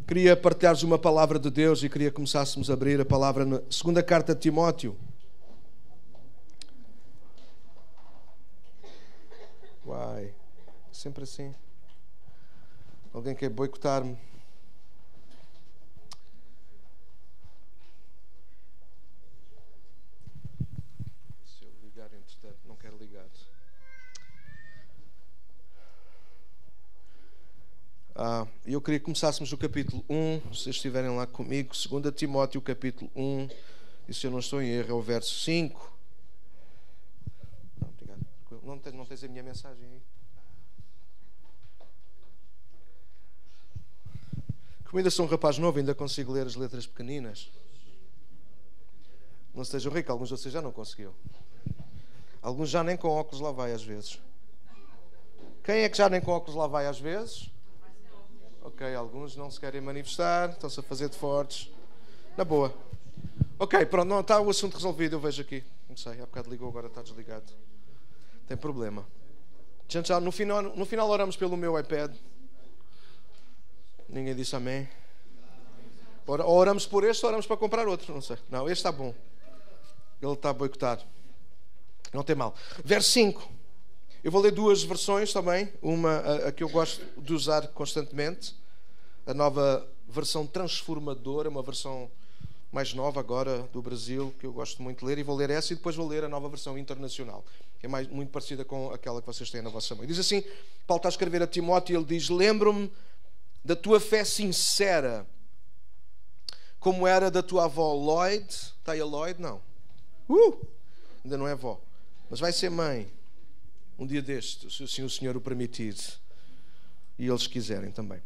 Queria partilhar-vos uma palavra de Deus e queria começássemos a abrir a palavra na segunda carta de Timóteo. Uai, sempre assim. Alguém quer boicotar-me? Se eu ligar, entretanto, não quero ligar. Eu queria que começássemos o capítulo 1, se vocês estiverem lá comigo, 2 Timóteo, capítulo 1, e se eu não estou em erro, é o verso 5. Não, obrigado. Não tens a minha mensagem aí? Como ainda sou um rapaz novo, ainda consigo ler as letras pequeninas. Não estejam ricos, alguns de vocês já não conseguiu. Alguns já nem com óculos lá vai às vezes. Quem é que já nem com óculos lá vai às vezes? Ok, alguns não se querem manifestar, estão-se a fazer de fortes. Na boa. Ok, pronto, não, está o assunto resolvido, eu vejo aqui. Não sei, há bocado ligou, agora está desligado. Tem problema. Gente, já no final oramos pelo meu iPad. Ninguém disse amém. Ou oramos por este ou oramos para comprar outro, não sei. Não, este está bom. Ele está a boicotar. Não tem mal. Verso 5. Eu vou ler duas versões também. Uma, a que eu gosto de usar constantemente. A nova versão transformadora, uma versão mais nova agora do Brasil, que eu gosto muito de ler. E vou ler essa e depois vou ler a nova versão internacional, que é muito parecida com aquela que vocês têm na vossa mão. Diz assim, Paulo está a escrever a Timóteo e ele diz: lembro-me da tua fé sincera, como era da tua avó Lloyd. Está aí a Lloyd? Não. Ainda não é avó. Mas vai ser mãe. Um dia destes, se assim o Senhor o permitir. E eles quiserem também.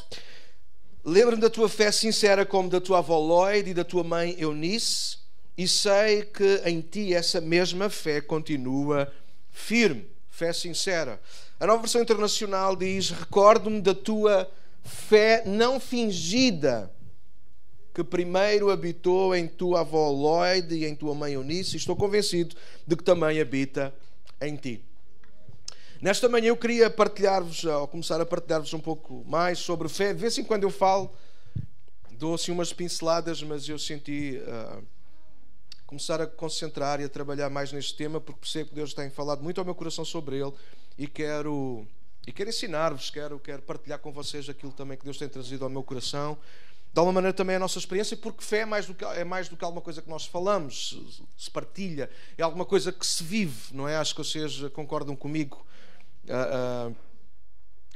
Lembra-me da tua fé sincera como da tua avó Lloyd e da tua mãe Eunice. E sei que em ti essa mesma fé continua firme. Fé sincera. A nova versão internacional diz: recordo-me da tua fé não fingida, que primeiro habitou em tua avó Lloyd e em tua mãe Eunice. E estou convencido de que também habita em ti. Nesta manhã eu queria partilhar-vos, ou começar a partilhar-vos um pouco mais sobre fé. De vez em quando eu falo, dou assim umas pinceladas, mas eu senti começar a concentrar e a trabalhar mais neste tema, porque percebo que Deus tem falado muito ao meu coração sobre ele e quero ensinar-vos, quero partilhar com vocês aquilo também que Deus tem trazido ao meu coração. De alguma maneira também a nossa experiência, porque fé é mais do que alguma coisa que nós falamos, se partilha, é alguma coisa que se vive, não é? Acho que vocês concordam comigo.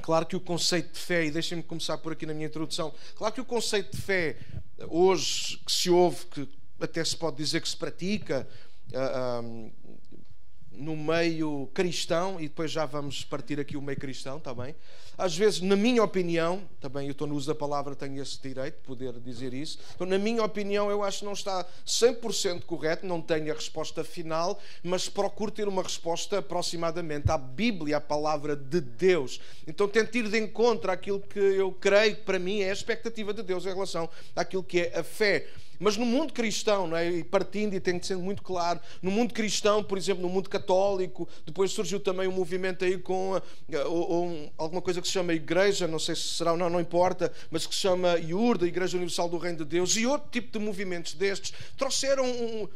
Claro que o conceito de fé, e deixem-me começar por aqui na minha introdução, claro que o conceito de fé hoje que se ouve, que até se pode dizer que se pratica no meio cristão, e depois já vamos partir aqui o meio cristão, está bem? Às vezes, na minha opinião, também eu estou no uso da palavra, tenho esse direito de poder dizer isso, então, na minha opinião, eu acho que não está 100% correto, não tenho a resposta final, mas procuro ter uma resposta aproximadamente à Bíblia, à palavra de Deus. Então tento ir de encontro àquilo que eu creio que para mim é a expectativa de Deus em relação àquilo que é a fé. Mas no mundo cristão, não é? E partindo, e tem de ser muito claro, no mundo cristão, por exemplo, no mundo católico, depois surgiu também um movimento aí com alguma coisa que se chama igreja, não sei se será ou não importa, mas que se chama IURD, a Igreja Universal do Reino de Deus, e outro tipo de movimentos destes, trouxeram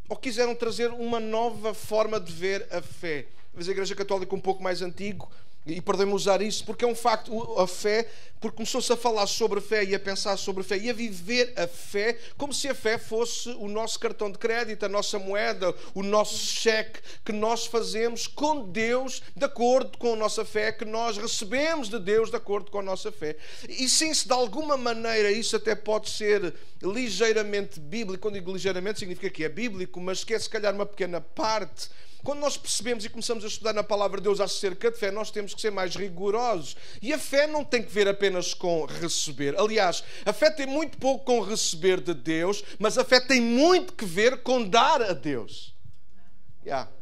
ou quiseram trazer uma nova forma de ver a fé. Talvez a Igreja Católica um pouco mais antigo, e podem usar isso, porque é um facto, a fé, porque começou-se a falar sobre a fé e a pensar sobre a fé e a viver a fé como se a fé fosse o nosso cartão de crédito, a nossa moeda, o nosso cheque que nós fazemos com Deus de acordo com a nossa fé, que nós recebemos de Deus de acordo com a nossa fé. E sim, se de alguma maneira isso até pode ser ligeiramente bíblico, quando digo ligeiramente significa que é bíblico, mas que é se calhar uma pequena parte. Quando nós percebemos e começamos a estudar na palavra de Deus acerca de fé, nós temos que ser mais rigorosos. E a fé não tem que ver apenas com receber. Aliás, a fé tem muito pouco com receber de Deus, mas a fé tem muito que ver com dar a Deus.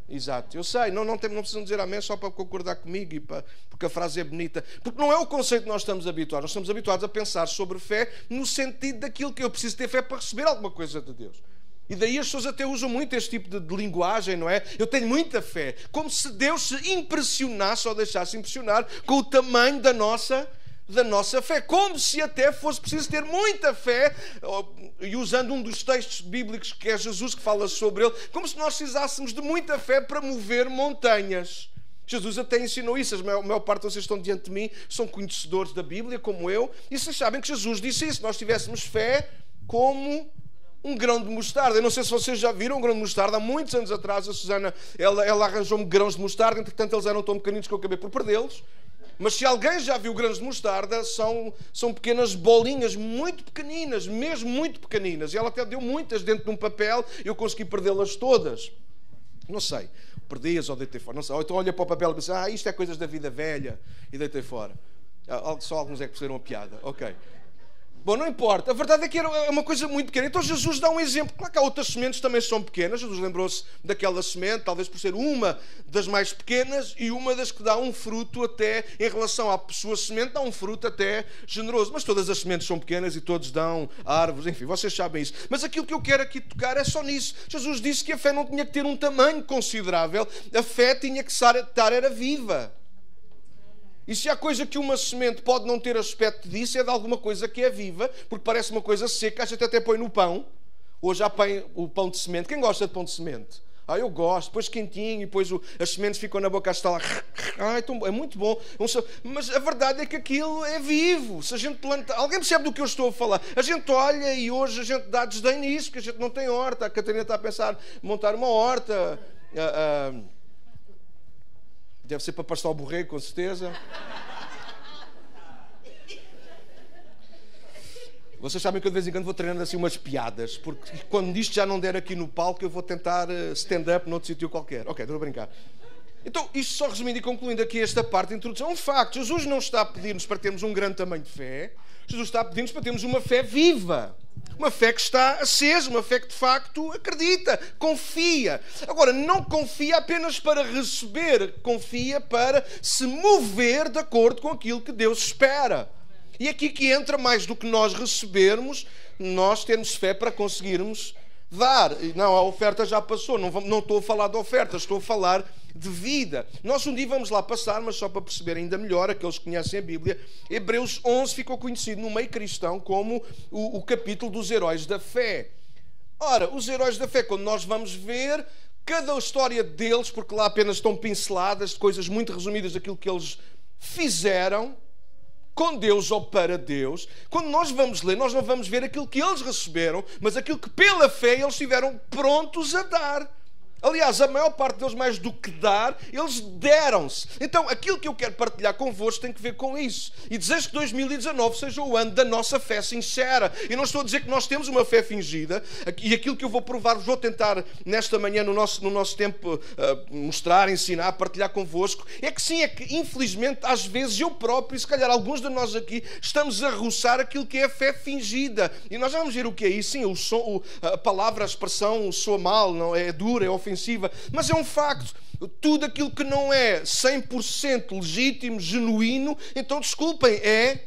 Exato. Eu sei, não precisam dizer amém só para concordar comigo, porque a frase é bonita. Porque não é o conceito que nós estamos habituados. Nós estamos habituados a pensar sobre fé no sentido daquilo que eu preciso ter fé para receber alguma coisa de Deus. E daí as pessoas até usam muito este tipo de linguagem, não é? Eu tenho muita fé. Como se Deus se impressionasse ou deixasse impressionar com o tamanho da nossa da nossa fé, como se até fosse preciso ter muita fé, e usando um dos textos bíblicos que é Jesus que fala sobre ele, como se nós precisássemos de muita fé para mover montanhas. Jesus até ensinou isso. A maior parte de vocês estão diante de mim, são conhecedores da Bíblia, como eu, e vocês sabem que Jesus disse isso, nós tivéssemos fé como um grão de mostarda. Eu não sei se vocês já viram um grão de mostarda. Há muitos anos atrás a Susana, ela arranjou-me grãos de mostarda, entretanto eles eram tão pequeninos que eu acabei por perdê-los. Mas se alguém já viu grãos de mostarda, são pequenas bolinhas muito pequeninas, mesmo muito pequeninas. E ela até deu muitas dentro de um papel e eu consegui perdê-las todas. Não sei, perdi-as ou deitei fora. Não sei. Ou então olha para o papel e pensa, isto é coisas da vida velha, e deitei fora. Só alguns é que fizeram uma piada. Ok. Bom, não importa. A verdade é que era uma coisa muito pequena. Então Jesus dá um exemplo. Claro que há outras sementes que também são pequenas. Jesus lembrou-se daquela semente, talvez por ser uma das mais pequenas e uma das que dá um fruto até, em relação à sua semente, dá um fruto até generoso. Mas todas as sementes são pequenas e todos dão árvores. Enfim, vocês sabem isso. Mas aquilo que eu quero aqui tocar é só nisso. Jesus disse que a fé não tinha que ter um tamanho considerável. A fé tinha que estar era viva. E se há coisa que uma semente pode não ter aspecto disso, é de alguma coisa que é viva, porque parece uma coisa seca, a gente até põe no pão. Hoje há o pão de semente. Quem gosta de pão de semente? Eu gosto. Depois quentinho, e depois as sementes ficam na boca a estalar. É muito bom. Mas a verdade é que aquilo é vivo. Se a gente planta... Alguém percebe do que eu estou a falar? A gente olha e hoje a gente dá desdém nisso, porque a gente não tem horta. A Catarina está a pensar em montar uma horta. Deve ser para pastar o borrego, com certeza. Vocês sabem que eu de vez em quando vou treinando assim umas piadas, porque quando isto já não der aqui no palco, eu vou tentar stand-up noutro sítio qualquer. Ok, estou a brincar. Então, isto só resumindo e concluindo aqui esta parte de introdução, um facto, Jesus não está a pedir-nos para termos um grande tamanho de fé, Jesus está a pedir-nos para termos uma fé viva. Uma fé que está acesa, uma fé que de facto acredita, confia. Agora, não confia apenas para receber, confia para se mover de acordo com aquilo que Deus espera. E aqui que entra mais do que nós recebermos, nós termos fé para conseguirmos dar. Não, a oferta já passou, não estou a falar de oferta, estou a falar de vida. Nós um dia vamos lá passar, mas só para perceber ainda melhor, aqueles que conhecem a Bíblia, Hebreus 11 ficou conhecido no meio cristão como o capítulo dos heróis da fé. Ora, os heróis da fé, quando nós vamos ver cada história deles, porque lá apenas estão pinceladas de coisas muito resumidas daquilo que eles fizeram, com Deus ou para Deus, quando nós vamos ler, nós não vamos ver aquilo que eles receberam, mas aquilo que pela fé eles estiveram prontos a dar. Aliás, a maior parte deles, mais do que dar, eles deram-se. Então, aquilo que eu quero partilhar convosco tem que ver com isso. E desejo que 2019 seja o ano da nossa fé sincera. E não estou a dizer que nós temos uma fé fingida. E aquilo que eu vou provar, vou tentar nesta manhã, no nosso tempo, mostrar, ensinar, partilhar convosco, é que sim, é que infelizmente, às vezes, eu próprio, e se calhar alguns de nós aqui, estamos a roçar aquilo que é a fé fingida. E nós vamos ver o que é isso. Sim, a palavra, a expressão soa mal, não é dura, é ofensiva. Mas é um facto. Tudo aquilo que não é 100% legítimo, genuíno, então desculpem, é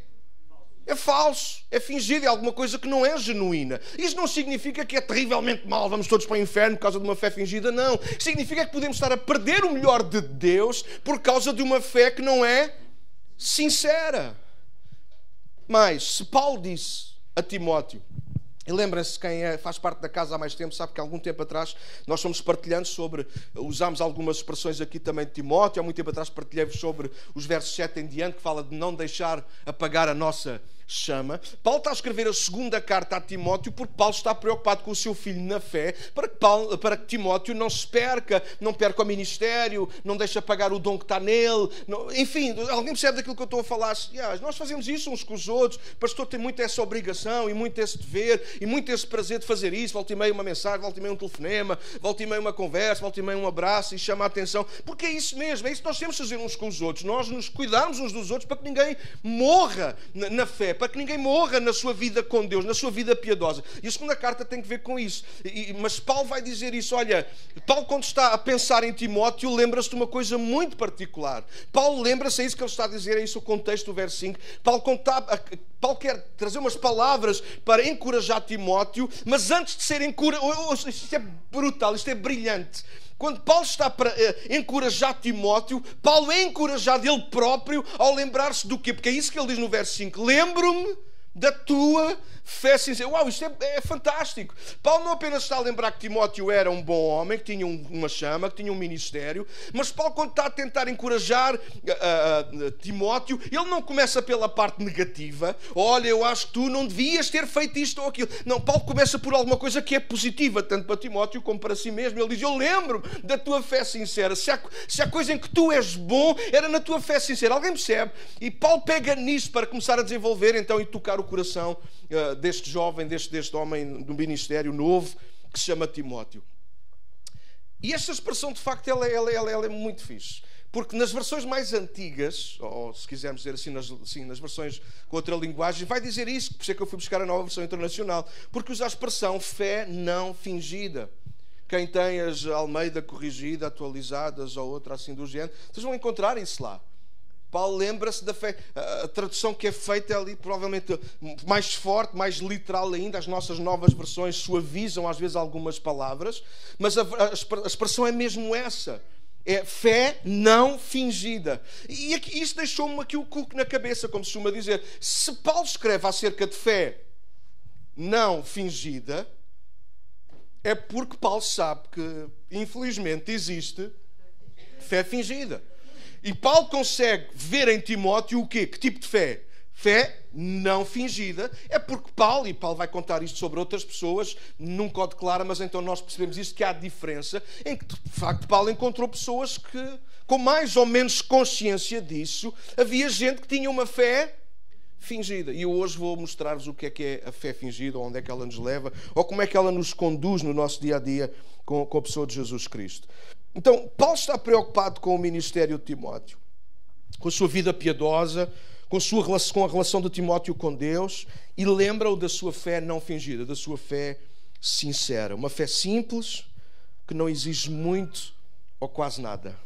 falso, é fingido, é alguma coisa que não é genuína. Isto não significa que é terrivelmente mal, vamos todos para o inferno por causa de uma fé fingida, não. Significa que podemos estar a perder o melhor de Deus por causa de uma fé que não é sincera. Mas, se Paulo disse a Timóteo, e lembrem-se, quem faz parte da casa há mais tempo, sabe que há algum tempo atrás nós fomos partilhando sobre, usámos algumas expressões aqui também de Timóteo, há muito tempo atrás partilhei-vos sobre os versos 7 em diante, que fala de não deixar apagar a nossa chama. Paulo está a escrever a segunda carta a Timóteo porque Paulo está preocupado com o seu filho na fé, para que Timóteo não se perca, não perca o ministério, não deixe apagar o dom que está nele. Enfim, alguém percebe daquilo que eu estou a falar? Nós fazemos isso uns com os outros. O pastor tem muito essa obrigação e muito esse dever e muito esse prazer de fazer isso. Volta e meia uma mensagem, volta e meia um telefonema, volta e meia uma conversa, volta e meia um abraço e chama a atenção. Porque é isso mesmo, é isso que nós temos de fazer uns com os outros. Nós nos cuidarmos uns dos outros para que ninguém morra na fé, para que ninguém morra na sua vida com Deus, na sua vida piedosa. E a segunda carta tem que ver com isso. Mas Paulo vai dizer isso. Olha, Paulo, quando está a pensar em Timóteo, lembra-se de uma coisa muito particular. Paulo lembra-se, é isso que ele está a dizer, é isso o contexto do verso 5. Paulo quer trazer umas palavras para encorajar Timóteo, mas antes de ser encorajado, isto é brutal, isto é brilhante. Quando Paulo está para encorajar Timóteo, Paulo é encorajado ele próprio ao lembrar-se do quê? Porque é isso que ele diz no verso 5. Lembro-me da tua fé sincera. Uau, isto é fantástico. Paulo não apenas está a lembrar que Timóteo era um bom homem, que tinha uma chama, que tinha um ministério, mas Paulo, quando está a tentar encorajar Timóteo, ele não começa pela parte negativa. Olha, eu acho que tu não devias ter feito isto ou aquilo. Não, Paulo começa por alguma coisa que é positiva, tanto para Timóteo como para si mesmo. Ele diz, eu lembro da tua fé sincera. Se há coisa em que tu és bom, era na tua fé sincera. Alguém percebe? E Paulo pega nisso para começar a desenvolver então e tocar o coração deste jovem, deste homem do ministério novo que se chama Timóteo. E esta expressão, de facto, ela é muito fixe. Porque nas versões mais antigas, ou se quisermos dizer assim, nas versões com outra linguagem, vai dizer isso, por isso é que eu fui buscar a nova versão internacional, porque usa a expressão fé não fingida. Quem tem as Almeida corrigida, atualizadas ou outra assim do género, vocês vão encontrar isso lá. Paulo lembra-se da fé. A tradução que é feita ali, provavelmente mais forte, mais literal ainda. As nossas novas versões suavizam às vezes algumas palavras, mas a expressão é mesmo essa. É fé não fingida. E aqui, isto deixou-me aqui o cuco na cabeça, como se costuma dizer. Se Paulo escreve acerca de fé não fingida, é porque Paulo sabe que, infelizmente, existe fé fingida. E Paulo consegue ver em Timóteo o quê? Que tipo de fé? Fé não fingida. É porque Paulo, e Paulo vai contar isto sobre outras pessoas, nunca o declara, mas então nós percebemos isto, que há diferença, em que de facto Paulo encontrou pessoas que, com mais ou menos consciência disso, havia gente que tinha uma fé fingida. E eu hoje vou mostrar-vos o que é a fé fingida, ou onde é que ela nos leva, ou como é que ela nos conduz no nosso dia-a-dia com a pessoa de Jesus Cristo. Então, Paulo está preocupado com o ministério de Timóteo, com a sua vida piedosa, com a relação de Timóteo com Deus, e lembra-o da sua fé não fingida, da sua fé sincera. Uma fé simples, que não exige muito ou quase nada.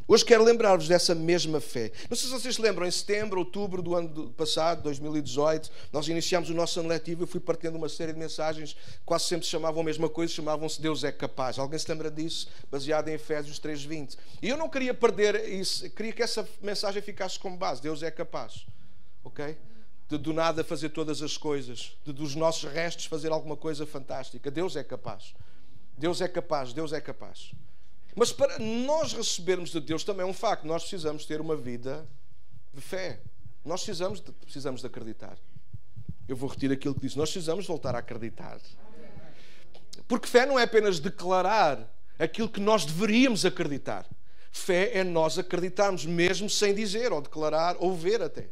Hoje quero lembrar-vos dessa mesma fé. Não sei se vocês se lembram, em setembro, outubro do ano passado, 2018, nós iniciámos o nosso ano letivo e eu fui partilhando uma série de mensagens que quase sempre se chamavam a mesma coisa, chamavam-se Deus é capaz. Alguém se lembra disso? Baseado em Efésios 3:20. E eu não queria perder isso, queria que essa mensagem ficasse como base. Deus é capaz. Ok? De do nada fazer todas as coisas, dos nossos restos fazer alguma coisa fantástica. Deus é capaz. Deus é capaz, Deus é capaz. Mas para nós recebermos de Deus também é um facto. Nós precisamos ter uma vida de fé. Nós precisamos de acreditar. Eu vou repetir aquilo que disse. Nós precisamos voltar a acreditar. Porque fé não é apenas declarar aquilo que nós deveríamos acreditar. Fé é nós acreditarmos mesmo sem dizer, ou declarar, ou ver até.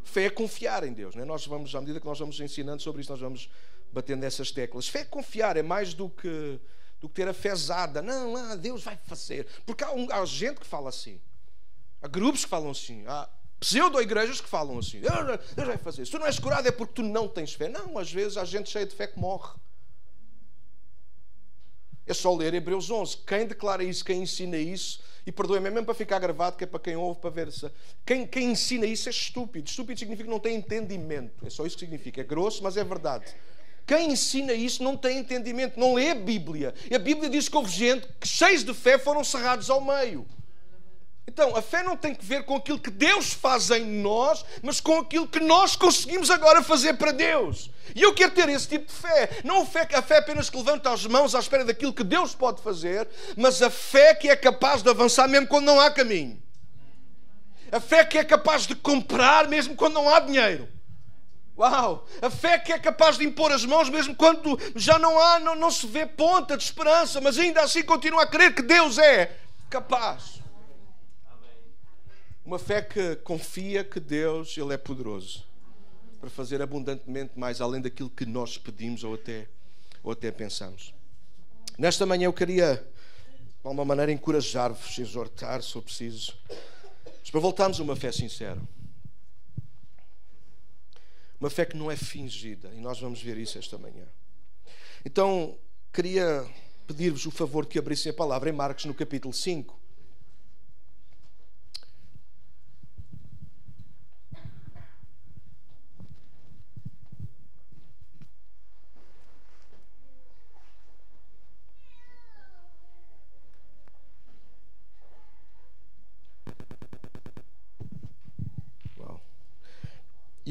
Fé é confiar em Deus. Não é? Nós vamos, à medida que nós vamos ensinando sobre isso, nós vamos batendo nessas teclas. Fé é confiar, é mais do que ter a fezada. Não, Deus vai fazer. Porque há gente que fala assim. Há grupos que falam assim. Há pseudo-igrejas que falam assim. Deus vai fazer. Se tu não és curado é porque tu não tens fé. Não, às vezes há gente cheia de fé que morre. É só ler Hebreus 11. Quem declara isso, quem ensina isso, e perdoem-me, mesmo para ficar gravado, que é para quem ouve, para ver se... Quem ensina isso é estúpido. Estúpido significa que não tem entendimento. É só isso que significa. É grosso, mas é verdade. Quem ensina isso não tem entendimento, não lê a Bíblia. E a Bíblia diz que houve gente que, cheios de fé, foram cerrados ao meio. Então, a fé não tem que ver com aquilo que Deus faz em nós, mas com aquilo que nós conseguimos agora fazer para Deus. E eu quero ter esse tipo de fé. Não a fé apenas que levanta as mãos à espera daquilo que Deus pode fazer, mas a fé que é capaz de avançar mesmo quando não há caminho. A fé que é capaz de comprar mesmo quando não há dinheiro. Uau! A fé que é capaz de impor as mãos mesmo quando já não se vê ponta de esperança, mas ainda assim continua a crer que Deus é capaz. Uma fé que confia que Deus, Ele é poderoso para fazer abundantemente mais além daquilo que nós pedimos ou até pensamos. Nesta manhã eu queria, de alguma maneira, encorajar-vos, exortar, se for preciso, para voltarmos a uma fé sincera. Uma fé que não é fingida. E nós vamos ver isso esta manhã. Então, queria pedir-vos o favor de que abrissem a palavra em Marcos, no capítulo 5.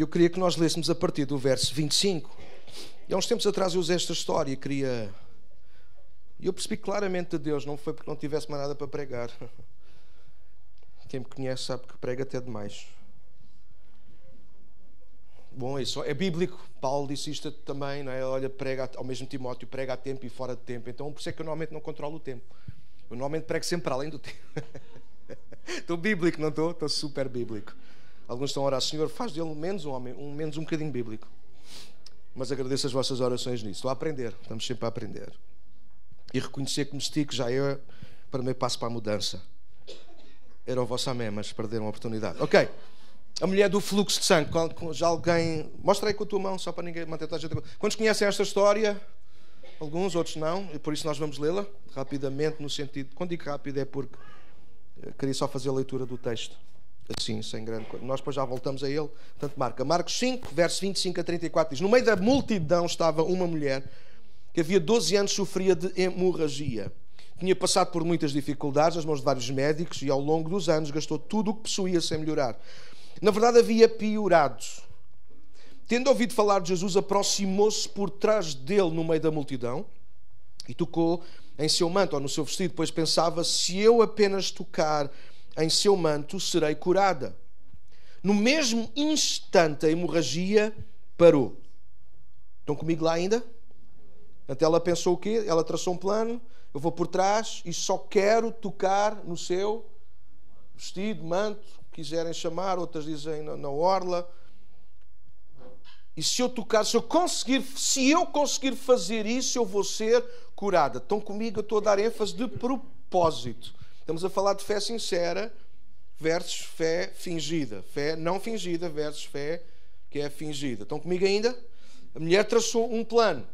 eu queria que nós lêssemos a partir do verso 25. E há uns tempos atrás eu usei esta história e eu percebi claramente de Deus, não foi porque não tivesse mais nada para pregar. Quem me conhece sabe que prega até demais. Bom, isso é bíblico. Paulo disse isto também, não é? Olha, prega ao mesmo Timóteo, prega a tempo e fora de tempo. Então, por isso é que eu normalmente não controlo o tempo. Eu normalmente prego sempre além do tempo. Estou bíblico, não estou? Estou super bíblico. Alguns estão a orar, Senhor, faz dele menos um homem, menos um bocadinho bíblico. Mas agradeço as vossas orações nisso. Estou a aprender, estamos sempre a aprender. E reconhecer que me estico já é para mim passo para a mudança. Era o vosso amém, mas perderam a oportunidade. Ok. A mulher do fluxo de sangue. Já alguém... Mostra aí com a tua mão, só para ninguém manter a gente... Quantos conhecem esta história? Alguns, outros não. E por isso nós vamos lê-la rapidamente, no sentido... Quando digo rápido é porque queria só fazer a leitura do texto. Assim, sem grande coisa. Nós depois já voltamos a ele. Portanto, Marcos 5, verso 25 a 34 diz: no meio da multidão estava uma mulher que havia 12 anos sofria de hemorragia. Tinha passado por muitas dificuldades nas mãos de vários médicos e ao longo dos anos gastou tudo o que possuía sem melhorar. Na verdade, havia piorado. Tendo ouvido falar de Jesus, aproximou-se por trás dele no meio da multidão e tocou em seu manto ou no seu vestido, pois pensava, se eu apenas tocar em seu manto, serei curada. No mesmo instante, a hemorragia parou. Estão comigo lá ainda? Até ela pensou o quê? Ela traçou um plano, eu vou por trás e só quero tocar no seu vestido, manto, quiserem chamar, outras dizem na orla. E se eu tocar, se eu conseguir fazer isso, eu vou ser curada. Estão comigo? Eu estou a dar ênfase de propósito. Estamos a falar de fé sincera versus fé fingida. Fé não fingida versus fé que é fingida. Estão comigo ainda? A mulher traçou um plano.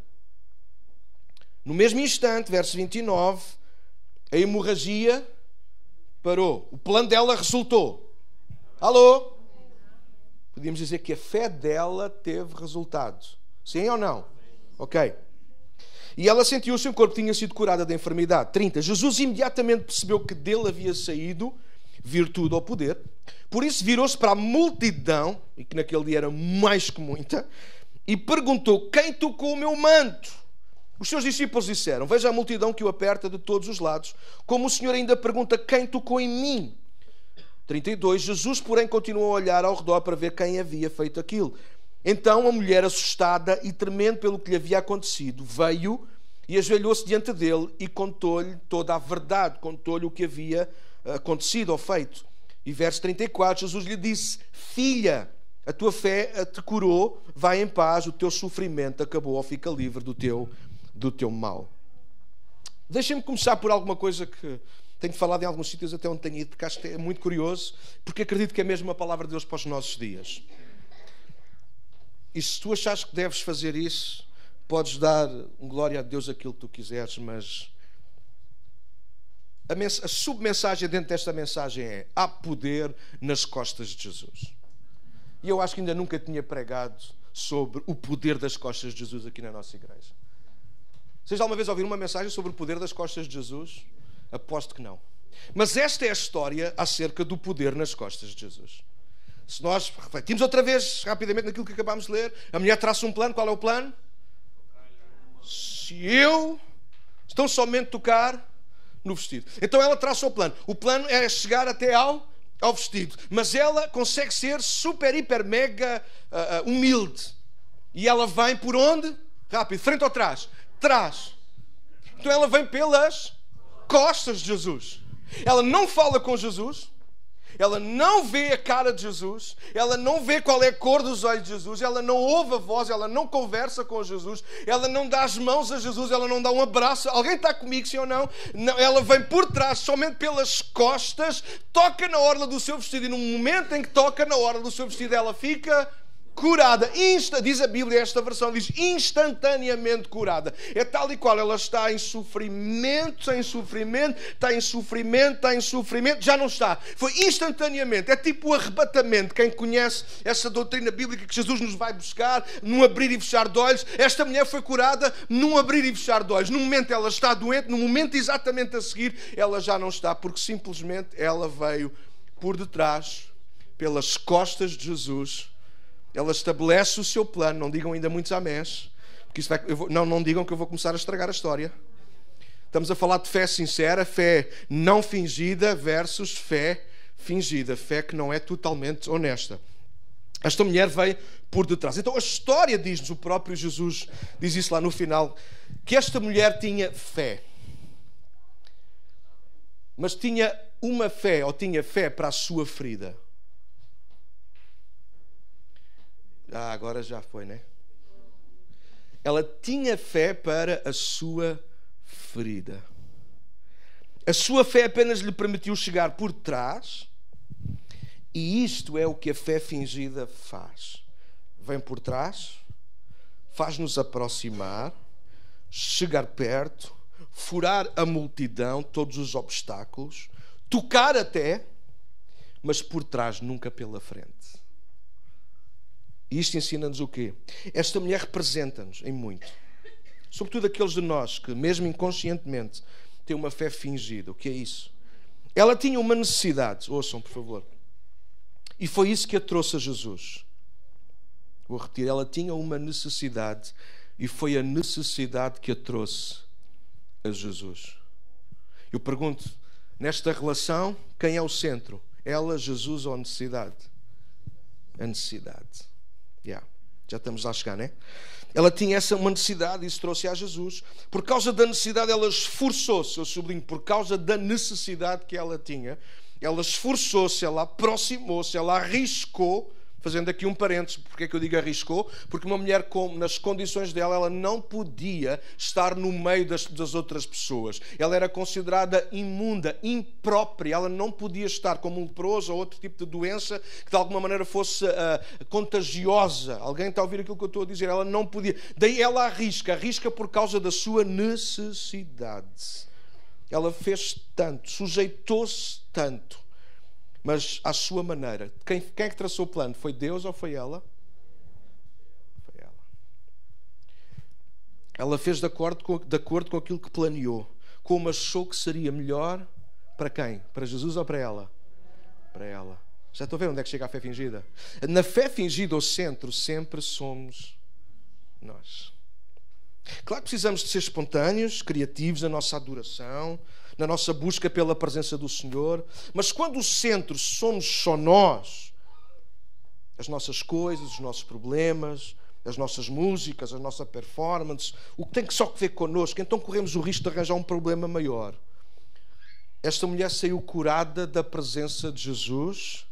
No mesmo instante, verso 29, a hemorragia parou. O plano dela resultou. Alô? Podíamos dizer que a fé dela teve resultado. Sim ou não? Ok. E ela sentiu o seu corpo tinha sido curada da enfermidade. 30. Jesus imediatamente percebeu que dele havia saído virtude ou poder. Por isso virou-se para a multidão, e que naquele dia era mais que muita, e perguntou, quem tocou o meu manto? Os seus discípulos disseram, veja a multidão que o aperta de todos os lados, como o Senhor ainda pergunta, quem tocou em mim? 32. Jesus, porém, continuou a olhar ao redor para ver quem havia feito aquilo. Então a mulher, assustada e tremendo pelo que lhe havia acontecido, veio e ajoelhou-se diante dele e contou-lhe toda a verdade, contou-lhe o que havia acontecido ou feito. E verso 34, Jesus lhe disse, filha, a tua fé te curou, vai em paz, o teu sofrimento acabou, ou fica livre do teu mal. Deixem-me começar por alguma coisa que tenho falado em alguns sítios até onde tenho ido, porque acho que é muito curioso, porque acredito que é mesmo a palavra de Deus para os nossos dias. E se tu achas que deves fazer isso, podes dar glória a Deus aquilo que tu quiseres, mas a submensagem dentro desta mensagem é: há poder nas costas de Jesus. E eu acho que ainda nunca tinha pregado sobre o poder das costas de Jesus aqui na nossa igreja. Vocês alguma vez ouviram uma mensagem sobre o poder das costas de Jesus? Aposto que não. Mas esta é a história acerca do poder nas costas de Jesus. Se nós refletimos outra vez rapidamente naquilo que acabámos de ler, a mulher traça um plano. Qual é o plano? Se eu tão somente tocar no vestido. Então ela traça o plano. O plano é chegar até ao vestido. Mas ela consegue ser super, hiper, mega humilde. E ela vem por onde? Rápido. Frente ou trás? Trás. Então ela vem pelas costas de Jesus. Ela não fala com Jesus. Ela não vê a cara de Jesus, ela não vê qual é a cor dos olhos de Jesus, ela não ouve a voz, ela não conversa com Jesus, ela não dá as mãos a Jesus, ela não dá um abraço. Alguém está comigo, sim ou não? Não, ela vem por trás, somente pelas costas, toca na orla do seu vestido e no momento em que toca na orla do seu vestido ela fica curada. Diz a Bíblia, esta versão diz instantaneamente curada. É tal e qual, ela está em sofrimento, está em sofrimento, já não está. Foi instantaneamente, é tipo o arrebatamento. Quem conhece essa doutrina bíblica que Jesus nos vai buscar num abrir e fechar de olhos, esta mulher foi curada num abrir e fechar de olhos. No momento ela está doente, no momento exatamente a seguir ela já não está, porque simplesmente ela veio por detrás, pelas costas de Jesus, Ela estabelece o seu plano. Não digam ainda muitos améns, porque isso não digam que eu vou começar a estragar a história. Estamos a falar de fé sincera, fé não fingida versus fé fingida, fé que não é totalmente honesta. Esta mulher veio por detrás. Então a história diz-nos, o próprio Jesus diz isso lá no final, que esta mulher tinha fé. Mas tinha uma fé, ou tinha fé para a sua ferida. Agora já foi, né? Ela tinha fé para a sua ferida. A sua fé apenas lhe permitiu chegar por trás, e isto é o que a fé fingida faz. Vem por trás, faz-nos aproximar, chegar perto, furar a multidão, todos os obstáculos, tocar até, mas por trás, nunca pela frente. E isto ensina-nos o quê? Esta mulher representa-nos em muito. Sobretudo aqueles de nós que, mesmo inconscientemente, têm uma fé fingida. O que é isso? Ela tinha uma necessidade. Ouçam, por favor. E foi isso que a trouxe a Jesus. Vou repetir. Ela tinha uma necessidade e foi a necessidade que a trouxe a Jesus. Eu pergunto, nesta relação, quem é o centro? Ela, Jesus ou a necessidade? A necessidade. Já estamos lá a chegar, não é? Ela tinha uma necessidade e isso trouxe a Jesus. Por causa da necessidade, ela esforçou-se. Eu sublinho, por causa da necessidade que ela tinha, ela esforçou-se, ela aproximou-se, ela arriscou. Fazendo aqui um parênteses, porque é que eu digo arriscou? Porque uma mulher, nas condições dela, ela não podia estar no meio das outras pessoas. Ela era considerada imunda, imprópria. Ela não podia estar como um leproso ou outro tipo de doença que de alguma maneira fosse contagiosa. Alguém está a ouvir aquilo que eu estou a dizer? Ela não podia. Daí ela arrisca por causa da sua necessidade. Ela fez tanto, sujeitou-se tanto, mas à sua maneira. Quem é que traçou o plano? Foi Deus ou foi ela? Foi ela. Ela fez de acordo com aquilo que planeou. Como achou que seria melhor para quem? Para Jesus ou para ela? Para ela. Já estou a ver onde é que chega a fé fingida? Na fé fingida, o centro sempre somos nós. Claro que precisamos de ser espontâneos, criativos na nossa adoração, na nossa busca pela presença do Senhor, mas quando o centro somos só nós, as nossas coisas, os nossos problemas, as nossas músicas, a nossa performance, o que tem que só ver connosco, então corremos o risco de arranjar um problema maior. Esta mulher saiu curada da presença de Jesus,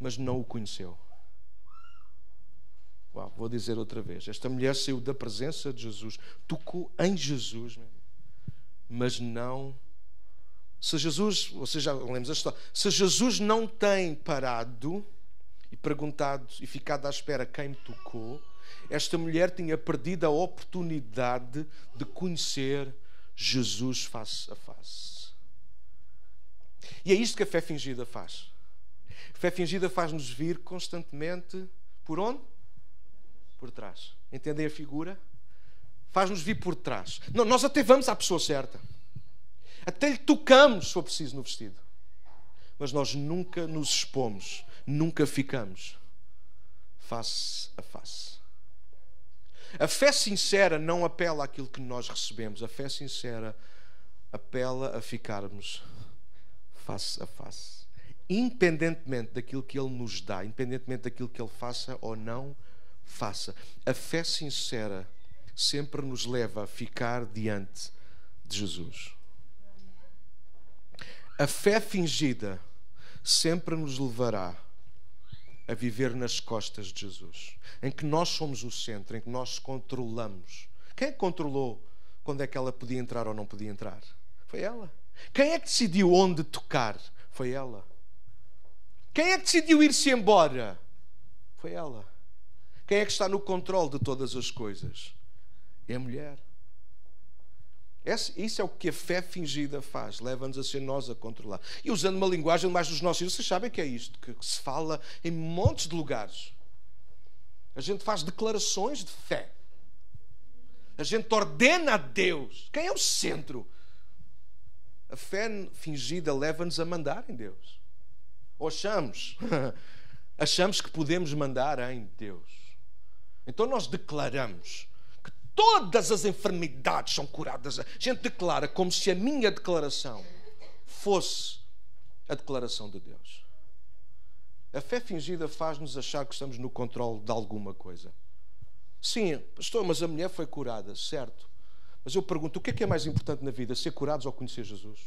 mas não o conheceu. Vou dizer outra vez. Esta mulher saiu da presença de Jesus, tocou em Jesus, mas não... Se Jesus, vocês já lemos a história, se Jesus não tem parado e perguntado e ficado à espera quem me tocou, esta mulher tinha perdido a oportunidade de conhecer Jesus face a face. E é isto que a fé fingida faz. A fé fingida faz-nos vir constantemente por onde? Por trás. Entendem a figura? Faz-nos vir por trás. Não, nós até vamos à pessoa certa. Até lhe tocamos, se for preciso, no vestido. Mas nós nunca nos expomos, nunca ficamos face a face. A fé sincera não apela àquilo que nós recebemos. A fé sincera apela a ficarmos face a face. Independentemente daquilo que Ele nos dá, independentemente daquilo que Ele faça ou não faça. A fé sincera sempre nos leva a ficar diante de Jesus. A fé fingida sempre nos levará a viver nas costas de Jesus, em que nós somos o centro, em que nós controlamos. Quem é que controlou quando é que ela podia entrar ou não podia entrar? Foi ela. Quem é que decidiu onde tocar? Foi ela. Quem é que decidiu ir-se embora? Foi ela. Quem é que está no controle de todas as coisas? É a mulher. Isso é o que a fé fingida faz. Leva-nos a ser nós a controlar. E usando uma linguagem mais dos nossos dias, vocês sabem que é isto, que se fala em montes de lugares. A gente faz declarações de fé. A gente ordena a Deus. Quem é o centro? A fé fingida leva-nos a mandar em Deus. Ou achamos. achamos que podemos mandar em Deus. Então nós declaramos que todas as enfermidades são curadas. A gente declara como se a minha declaração fosse a declaração de Deus. A fé fingida faz-nos achar que estamos no controle de alguma coisa. Sim, pastor, mas a mulher foi curada, certo. Mas eu pergunto, o que é mais importante na vida? Ser curados ou conhecer Jesus?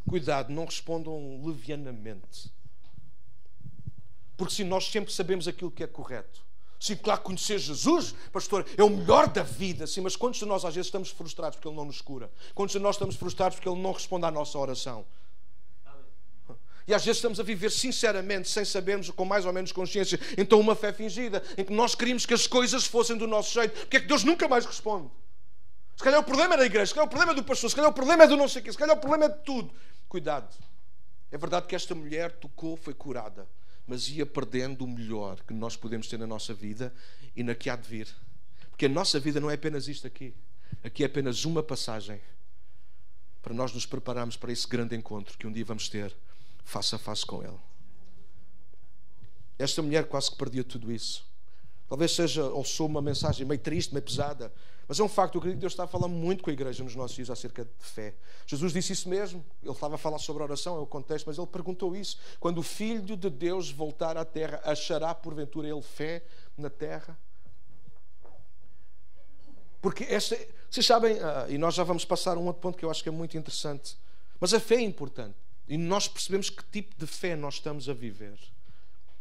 Cuidado, não respondam levianamente. Porque se nós sempre sabemos aquilo que é correto. Sim, claro, conhecer Jesus, pastor, é o melhor da vida. Sim, mas quantos de nós às vezes estamos frustrados porque Ele não nos cura? Quantos de nós estamos frustrados porque Ele não responde à nossa oração? E às vezes estamos a viver sinceramente, sem sabermos, com mais ou menos consciência, então uma fé fingida, em que nós queríamos que as coisas fossem do nosso jeito. Porque é que Deus nunca mais responde? Se calhar o problema é da igreja, se calhar o problema é do pastor, se calhar o problema é do não sei o quê, se calhar o problema é de tudo. Cuidado. É verdade que esta mulher tocou, foi curada, mas ia perdendo o melhor que nós podemos ter na nossa vida e na que há de vir. Porque a nossa vida não é apenas isto aqui. Aqui é apenas uma passagem para nós nos prepararmos para esse grande encontro que um dia vamos ter face a face com Ele. Esta mulher quase que perdia tudo isso. Talvez seja ou sou uma mensagem meio triste, meio pesada, mas é um facto. Eu acredito que Deus está a falar muito com a igreja nos nossos dias acerca de fé. Jesus disse isso mesmo. Ele estava a falar sobre a oração, é o contexto, mas Ele perguntou isso. Quando o Filho de Deus voltar à terra, achará porventura Ele fé na terra? Porque vocês sabem, e nós já vamos passar a um outro ponto que eu acho que é muito interessante, mas a fé é importante. E nós percebemos que tipo de fé nós estamos a viver.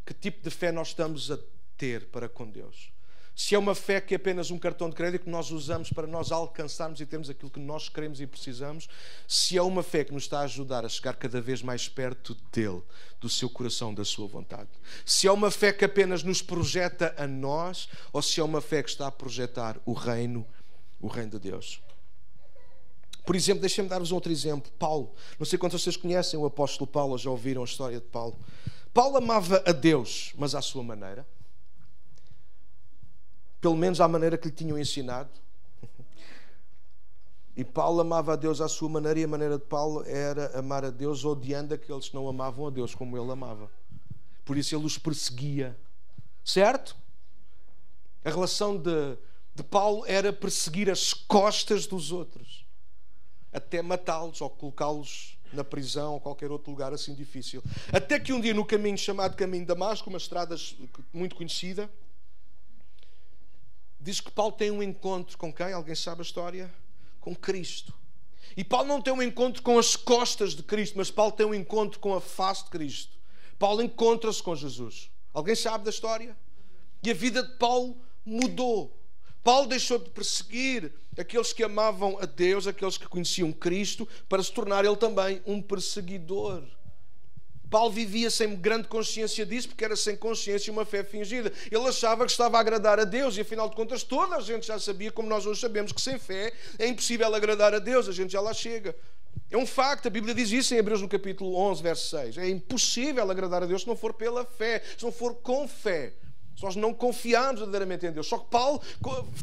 Que tipo de fé nós estamos a ter para com Deus. Se é uma fé que é apenas um cartão de crédito que nós usamos para nós alcançarmos e termos aquilo que nós queremos e precisamos. Se é uma fé que nos está a ajudar a chegar cada vez mais perto dEle, do seu coração, da sua vontade. Se é uma fé que apenas nos projeta a nós, ou se é uma fé que está a projetar o reino de Deus. Por exemplo, deixem-me dar-vos outro exemplo. Paulo. Não sei quantos vocês conhecem o apóstolo Paulo, ou já ouviram a história de Paulo. Paulo amava a Deus, mas à sua maneira. Pelo menos à maneira que lhe tinham ensinado. E Paulo amava a Deus à sua maneira, e a maneira de Paulo era amar a Deus odiando aqueles que não amavam a Deus como ele amava. Por isso ele os perseguia. Certo? A relação de Paulo era perseguir as costas dos outros. Até matá-los ou colocá-los na prisão ou qualquer outro lugar assim difícil. Até que um dia no caminho chamado Caminho de Damasco, uma estrada muito conhecida, diz que Paulo tem um encontro com quem? Alguém sabe a história? Com Cristo. E Paulo não tem um encontro com as costas de Cristo, mas Paulo tem um encontro com a face de Cristo. Paulo encontra-se com Jesus. Alguém sabe da história? E a vida de Paulo mudou. Paulo deixou de perseguir aqueles que amavam a Deus, aqueles que conheciam Cristo, para se tornar ele também um perseguidor. Paulo vivia sem grande consciência disso, porque era sem consciência uma fé fingida. Ele achava que estava a agradar a Deus, e afinal de contas toda a gente já sabia, como nós hoje sabemos, que sem fé é impossível agradar a Deus, a gente já lá chega. É um facto, a Bíblia diz isso em Hebreus no capítulo 11, verso 6. É impossível agradar a Deus se não for pela fé, se não for com fé. Se nós não confiarmos verdadeiramente em Deus. Só que Paulo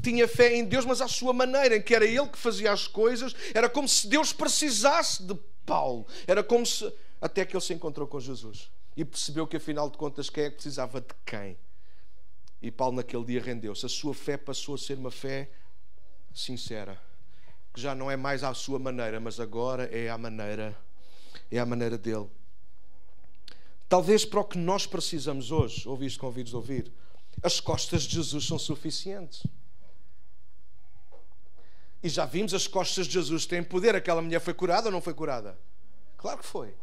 tinha fé em Deus, mas à sua maneira, em que era ele que fazia as coisas. Era como se Deus precisasse de Paulo. Era como se... Até que ele se encontrou com Jesus. E percebeu que, afinal de contas, quem é que precisava de quem? E Paulo naquele dia rendeu-se. A sua fé passou a ser uma fé sincera. Que já não é mais à sua maneira, mas agora é à maneira dele. Talvez para o que nós precisamos hoje, ouvi isto, convido-vos a ouvir, as costas de Jesus são suficientes. E já vimos, as costas de Jesus têm poder. Aquela mulher foi curada ou não foi curada? Claro que foi.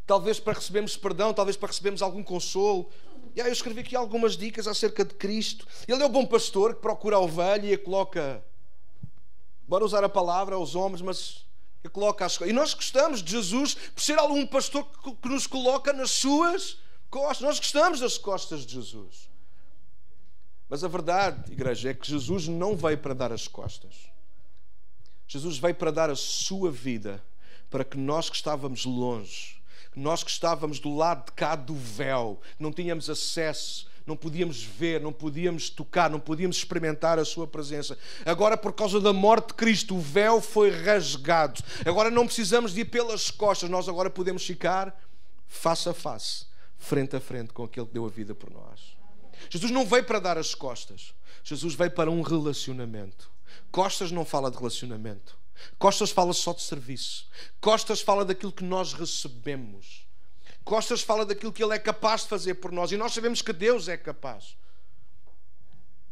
Talvez para recebermos perdão, talvez para recebermos algum consolo. E aí eu escrevi aqui algumas dicas acerca de Cristo. Ele é o bom pastor que procura a ovelha e a coloca, bora usar a palavra aos homens, mas ele coloca as coisas. E nós gostamos de Jesus por ser algum pastor que nos coloca nas suas costas. Nós gostamos das costas de Jesus. Mas a verdade, igreja, é que Jesus não veio para dar as costas. Jesus veio para dar a sua vida, para que nós que estávamos longe, nós que estávamos do lado de cá do véu, não tínhamos acesso, não podíamos ver, não podíamos tocar, não podíamos experimentar a sua presença. Agora, por causa da morte de Cristo, o véu foi rasgado. Agora não precisamos de ir pelas costas, nós agora podemos ficar face a face, frente a frente com aquele que deu a vida por nós. Jesus não veio para dar as costas. Jesus veio para um relacionamento. Costas não fala de relacionamento. Costas fala só de serviço. Costas fala daquilo que nós recebemos. Costas fala daquilo que Ele é capaz de fazer por nós. E nós sabemos que Deus é capaz.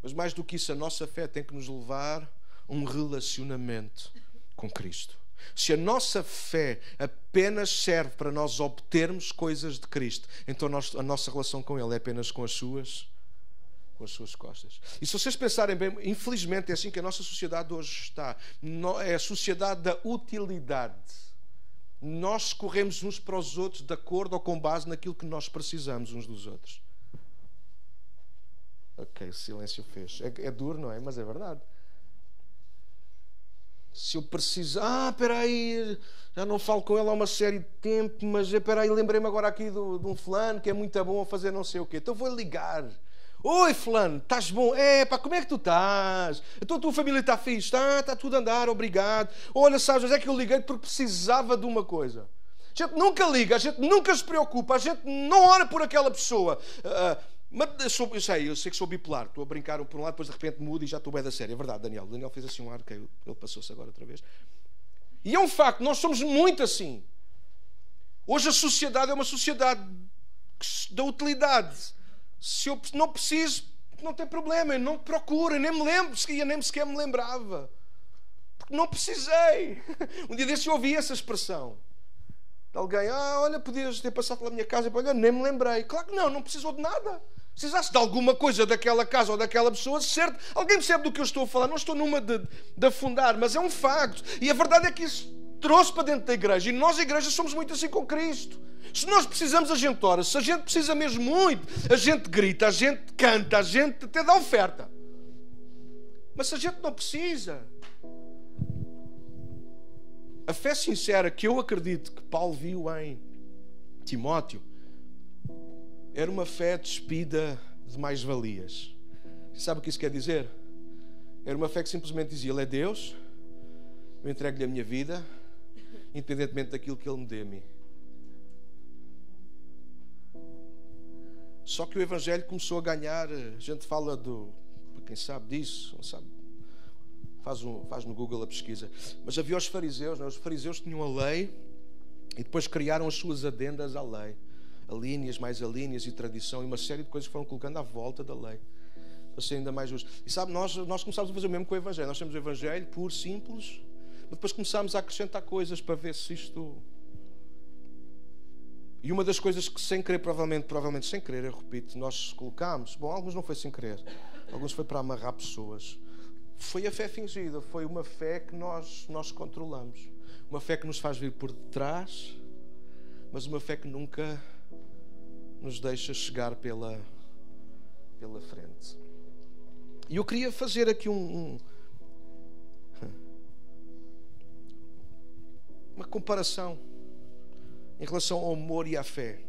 Mas mais do que isso, a nossa fé tem que nos levar a um relacionamento com Cristo. Se a nossa fé apenas serve para nós obtermos coisas de Cristo, então a nossa relação com Ele é apenas com as suas costas. E se vocês pensarem bem, infelizmente é assim que a nossa sociedade hoje está. É a sociedade da utilidade. Nós corremos uns para os outros de acordo ou com base naquilo que nós precisamos uns dos outros. Ok, o silêncio fez. É duro, não é? Mas é verdade. Se eu preciso... espera aí, já não falo com ele há uma série de tempo, mas espera aí, lembrei-me agora aqui de um fulano que é muito bom a fazer não sei o quê. Então vou ligar. Oi, fulano, estás bom? Como é que tu estás? Então a tua família está fixe? Está tudo a andar, obrigado. Olha, sabes, é que eu liguei porque precisava de uma coisa. A gente nunca liga, a gente nunca se preocupa, a gente não ora por aquela pessoa. Mas eu sei que sou bipolar. Estou a brincar por um lado, depois de repente mudo e já estou bem da série. É verdade, Daniel. O Daniel fez assim um ar, que ele passou-se agora outra vez. E é um facto, nós somos muito assim. Hoje a sociedade é uma sociedade da utilidade. Se eu não preciso, não tem problema, eu não procuro, eu nem me lembro, nem sequer me lembrava. Porque não precisei. Um dia desse eu ouvi essa expressão. De alguém, olha, podias ter passado pela minha casa. Olha, nem me lembrei. Claro que não precisou de nada. Precisasse de alguma coisa daquela casa ou daquela pessoa, certo? Alguém percebe do que eu estou a falar? Não estou numa de afundar, mas é um facto. E a verdade é que isso trouxe para dentro da igreja. E nós, a igreja, somos muito assim com Cristo. Se nós precisamos, a gente ora. Se a gente precisa mesmo muito, a gente grita, a gente canta, a gente até dá oferta. Mas se a gente não precisa... A fé sincera que eu acredito que Paulo viu em Timóteo era uma fé despida de mais-valias. Sabe o que isso quer dizer? Era uma fé que simplesmente dizia: Ele é Deus, eu entrego-lhe a minha vida, independentemente daquilo que Ele me dê a mim. Só que o Evangelho começou a ganhar... A gente fala para quem sabe disso, não sabe, faz no Google a pesquisa. Mas havia os fariseus, não é? Os fariseus tinham a lei e depois criaram as suas adendas à lei. Alíneas, mais alíneas e tradição e uma série de coisas que foram colocando à volta da lei para ser ainda mais justo. E sabe, nós começámos a fazer o mesmo com o Evangelho. Nós temos o Evangelho puro, simples, mas depois começámos a acrescentar coisas para ver se isto... E uma das coisas que sem querer, provavelmente sem querer, eu repito, nós colocámos, alguns não foi sem querer, alguns foi para amarrar pessoas, foi a fé fingida, foi uma fé que nós controlamos, uma fé que nos faz vir por detrás, mas uma fé que nunca nos deixa chegar pela frente. E eu queria fazer aqui uma comparação em relação ao amor e à fé.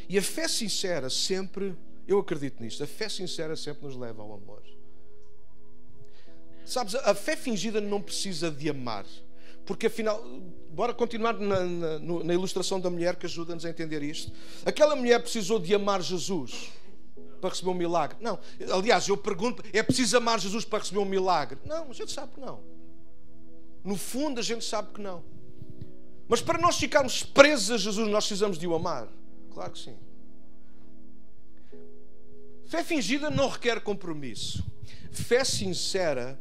E a fé sincera sempre, eu acredito nisto, a fé sincera sempre nos leva ao amor. Sabes, a fé fingida não precisa de amar. Porque afinal, bora continuar na ilustração da mulher que ajuda-nos a entender isto. Aquela mulher precisou de amar Jesus para receber um milagre. Não, aliás, eu pergunto, é preciso amar Jesus para receber um milagre? Não, a gente sabe que não. No fundo a gente sabe que não. Mas para nós ficarmos presos a Jesus, nós precisamos de o amar? Claro que sim. Fé fingida não requer compromisso. Fé sincera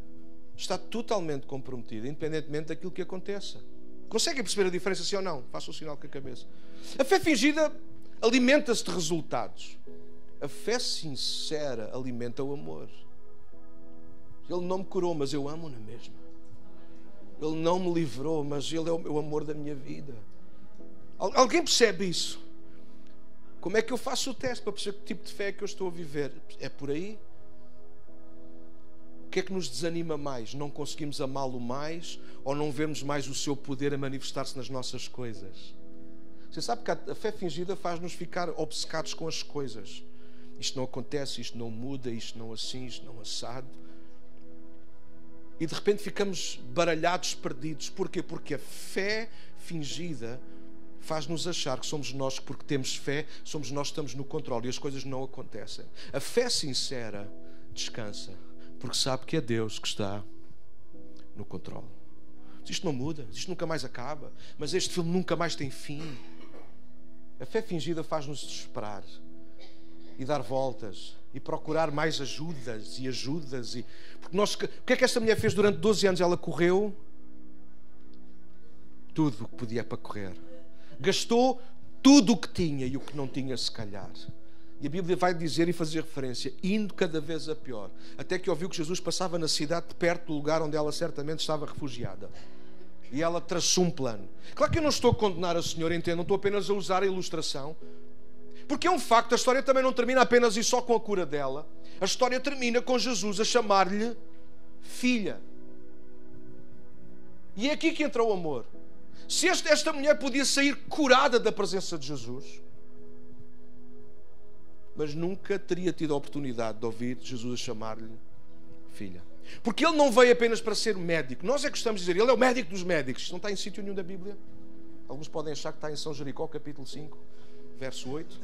está totalmente comprometida, independentemente daquilo que aconteça. Conseguem perceber a diferença, sim ou não? Faça o sinal com a cabeça. A fé fingida alimenta-se de resultados. A fé sincera alimenta o amor. Ele não me curou, mas eu amo na mesma. Ele não me livrou, mas Ele é o amor da minha vida. Alguém percebe isso? Como é que eu faço o teste para perceber que tipo de fé é que eu estou a viver? É por aí? O que é que nos desanima mais? Não conseguimos amá-lo mais ou não vermos mais o seu poder a manifestar-se nas nossas coisas? Você sabe que a fé fingida faz-nos ficar obcecados com as coisas. Isto não acontece, isto não muda, isto não assim, isto não assado. E de repente ficamos baralhados, perdidos. Porquê? Porque a fé fingida faz-nos achar que somos nós, porque temos fé, somos nós que estamos no controle e as coisas não acontecem. A fé sincera descansa, porque sabe que é Deus que está no controle. Isto não muda, isto nunca mais acaba, mas este filme nunca mais tem fim. A fé fingida faz-nos desesperar e dar voltas e procurar mais ajudas. Porque o que é que esta mulher fez durante 12 anos? Ela correu tudo o que podia para correr. Gastou tudo o que tinha e o que não tinha, se calhar. E a Bíblia vai dizer e fazer referência, indo cada vez a pior. Até que ouviu que Jesus passava na cidade, de perto do lugar onde ela certamente estava refugiada. E ela traçou um plano. Claro que eu não estou a condenar a senhora, entendam, estou apenas a usar a ilustração. Porque é um facto, a história também não termina apenas e só com a cura dela. A história termina com Jesus a chamar-lhe filha. E é aqui que entra o amor. Se esta mulher podia sair curada da presença de Jesus, mas nunca teria tido a oportunidade de ouvir Jesus a chamar-lhe filha. Porque ele não veio apenas para ser médico. Nós é que gostamos de dizer, ele é o médico dos médicos. Isto não está em sítio nenhum da Bíblia. Alguns podem achar que está em São Jericó, capítulo 5, verso 8.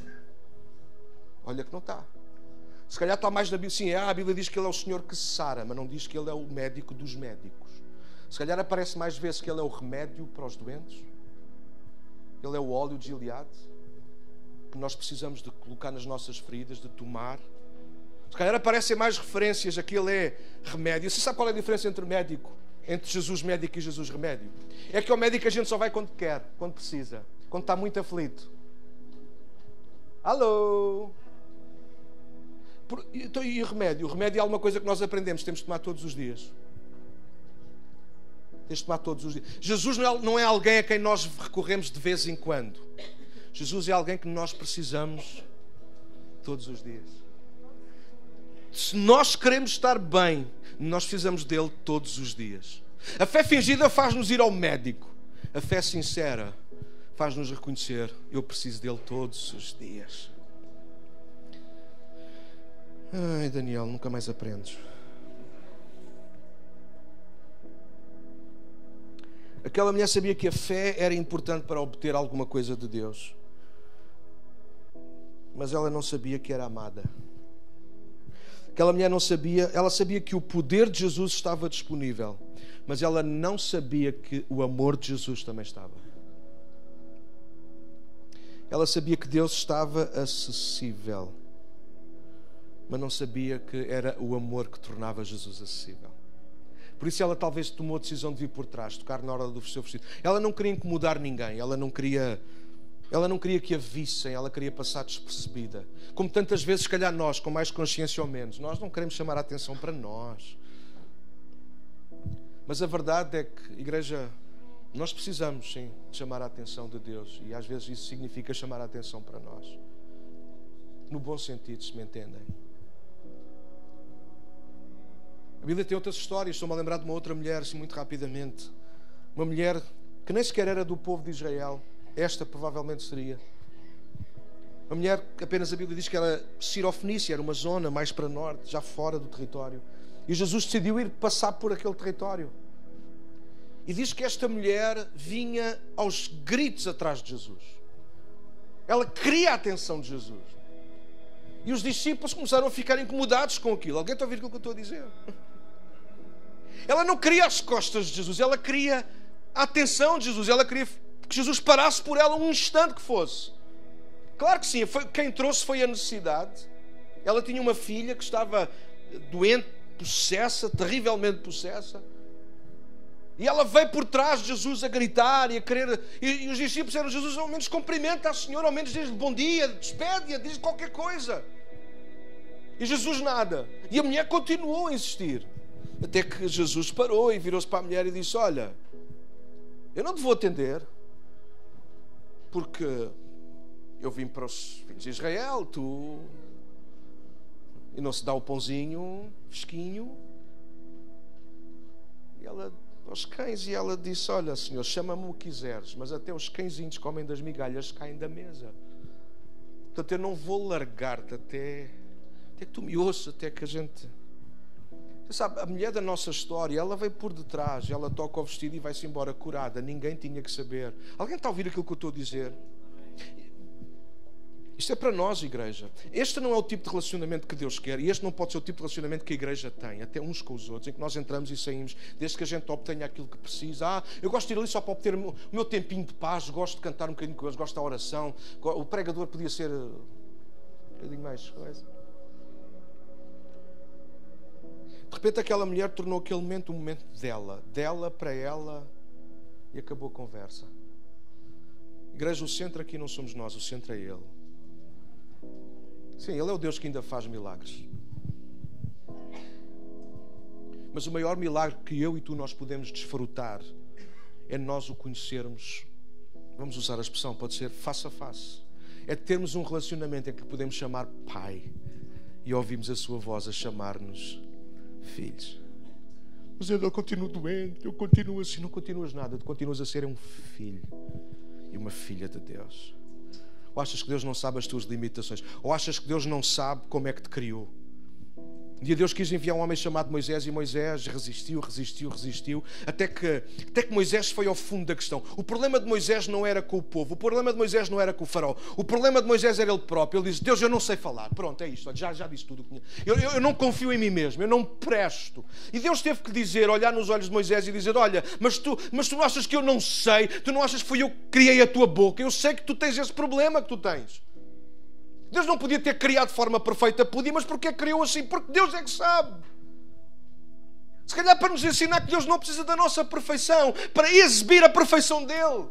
Olha que não está. Se calhar está mais na Bíblia. Sim, a Bíblia diz que ele é o Senhor que sara, mas não diz que ele é o médico dos médicos. Se calhar aparece mais vezes que ele é o remédio para os doentes. Ele é o óleo de Gileade, que nós precisamos de colocar nas nossas feridas, de tomar. Se calhar aparecem mais referências a que ele é remédio. Você sabe qual é a diferença entre médico? Entre Jesus médico e Jesus remédio? É que ao médico a gente só vai quando quer, quando precisa, quando está muito aflito. Alô? Então, e o remédio? O remédio é alguma coisa que nós aprendemos, temos de tomar todos os dias. Temos de tomar todos os dias. Jesus não é alguém a quem nós recorremos de vez em quando. Jesus é alguém que nós precisamos todos os dias. Se nós queremos estar bem, nós precisamos dele todos os dias. A fé fingida faz-nos ir ao médico. A fé sincera faz-nos reconhecer, eu preciso dele todos os dias. Ai, Daniel, nunca mais aprendes. Aquela mulher sabia que a fé era importante para obter alguma coisa de Deus, mas ela não sabia que era amada. Aquela mulher não sabia, ela sabia que o poder de Jesus estava disponível, mas ela não sabia que o amor de Jesus também estava. Ela sabia que Deus estava acessível, mas não sabia que era o amor que tornava Jesus acessível. Por isso ela talvez tomou a decisão de vir por trás, tocar na hora do seu vestido. Ela não queria incomodar ninguém, ela não queria que a vissem, ela queria passar despercebida. Como tantas vezes, se calhar nós, com mais consciência ou menos, nós não queremos chamar a atenção para nós. Mas a verdade é que, igreja, nós precisamos, sim, de chamar a atenção de Deus. E às vezes isso significa chamar a atenção para nós. No bom sentido, se me entendem. A Bíblia tem outras histórias. Estou-me a lembrar de uma outra mulher, assim, muito rapidamente. Uma mulher que nem sequer era do povo de Israel. Esta provavelmente seria. Uma mulher que apenas a Bíblia diz que era Sirofenícia, era uma zona mais para norte, já fora do território. E Jesus decidiu ir passar por aquele território. E diz que esta mulher vinha aos gritos atrás de Jesus. Ela queria a atenção de Jesus. E os discípulos começaram a ficar incomodados com aquilo. Alguém está a ouvir aquilo que eu estou a dizer? Ela não queria as costas de Jesus, ela queria a atenção de Jesus, ela queria que Jesus parasse por ela um instante que fosse. Claro que sim, quem trouxe foi a necessidade. Ela tinha uma filha que estava doente, possessa, terrivelmente possessa. E ela veio por trás de Jesus a gritar e a querer. E os discípulos disseram: Jesus, ao menos cumprimenta a Senhora, ao menos diz-lhe bom dia, despede-a, diz qualquer coisa. E Jesus nada. E a mulher continuou a insistir. Até que Jesus parou e virou-se para a mulher e disse: olha, eu não te vou atender, porque eu vim para os filhos de Israel, e não se dá o pãozinho fresquinho. E ela, aos cães, e ela disse: olha, Senhor, chama-me o que quiseres, mas até os cãezinhos comem das migalhas que caem da mesa. Portanto, eu não vou largar-te até que tu me ouças, até que a gente Sabe, a mulher da nossa história, ela veio por detrás, ela toca o vestido e vai-se embora curada. Ninguém tinha que saber. Alguém está a ouvir aquilo que eu estou a dizer? Isto é para nós, igreja. Este não é o tipo de relacionamento que Deus quer. E este não pode ser o tipo de relacionamento que a igreja tem, até uns com os outros, em que nós entramos e saímos, desde que a gente obtenha aquilo que precisa. Eu gosto de ir ali só para obter o meu tempinho de paz, gosto de cantar um bocadinho com eles, gosto da oração. O pregador podia ser um bocadinho mais coisa. De repente aquela mulher tornou aquele momento um momento dela para ela, e acabou a conversa. Igreja, o centro aqui não somos nós, o centro é Ele. Sim, Ele é o Deus que ainda faz milagres. Mas o maior milagre que eu e tu nós podemos desfrutar é nós o conhecermos, vamos usar a expressão, pode ser face a face. É termos um relacionamento em que podemos chamar Pai e ouvimos a sua voz a chamar-nos filhos. Mas eu continuo doente, eu continuo assim. Não continuas nada, tu continuas a ser um filho e uma filha de Deus. Ou achas que Deus não sabe as tuas limitações? Ou achas que Deus não sabe como é que te criou? Um dia Deus quis enviar um homem chamado Moisés, e Moisés resistiu, até que Moisés foi ao fundo da questão. O problema de Moisés não era com o povo, o problema de Moisés não era com o faraó, o problema de Moisés era ele próprio. Ele disse: Deus, eu não sei falar, pronto, é isto, já disse tudo. Eu não confio em mim mesmo, eu não presto. E Deus teve que dizer, olhar nos olhos de Moisés e dizer: olha, mas tu não achas que eu não sei? Tu não achas que fui eu que criei a tua boca? Eu sei que tu tens esse problema que tu tens. Deus não podia ter criado de forma perfeita, podia, mas porquê criou assim? Porque Deus é que sabe. Se calhar para nos ensinar que Deus não precisa da nossa perfeição, para exibir a perfeição dEle.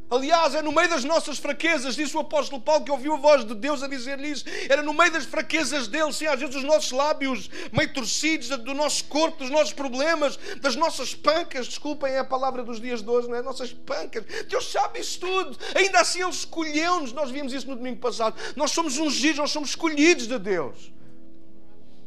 Aliás, é no meio das nossas fraquezas, disse o apóstolo Paulo, que ouviu a voz de Deus a dizer-lhe isso. Era no meio das fraquezas dele, sim, às vezes os nossos lábios meio torcidos, do nosso corpo, dos nossos problemas, das nossas pancas, desculpem, é a palavra dos dias de hoje, não é? Nossas pancas. Deus sabe isso tudo. Ainda assim Ele escolheu-nos. Nós vimos isso no domingo passado. Nós somos ungidos, nós somos escolhidos de Deus.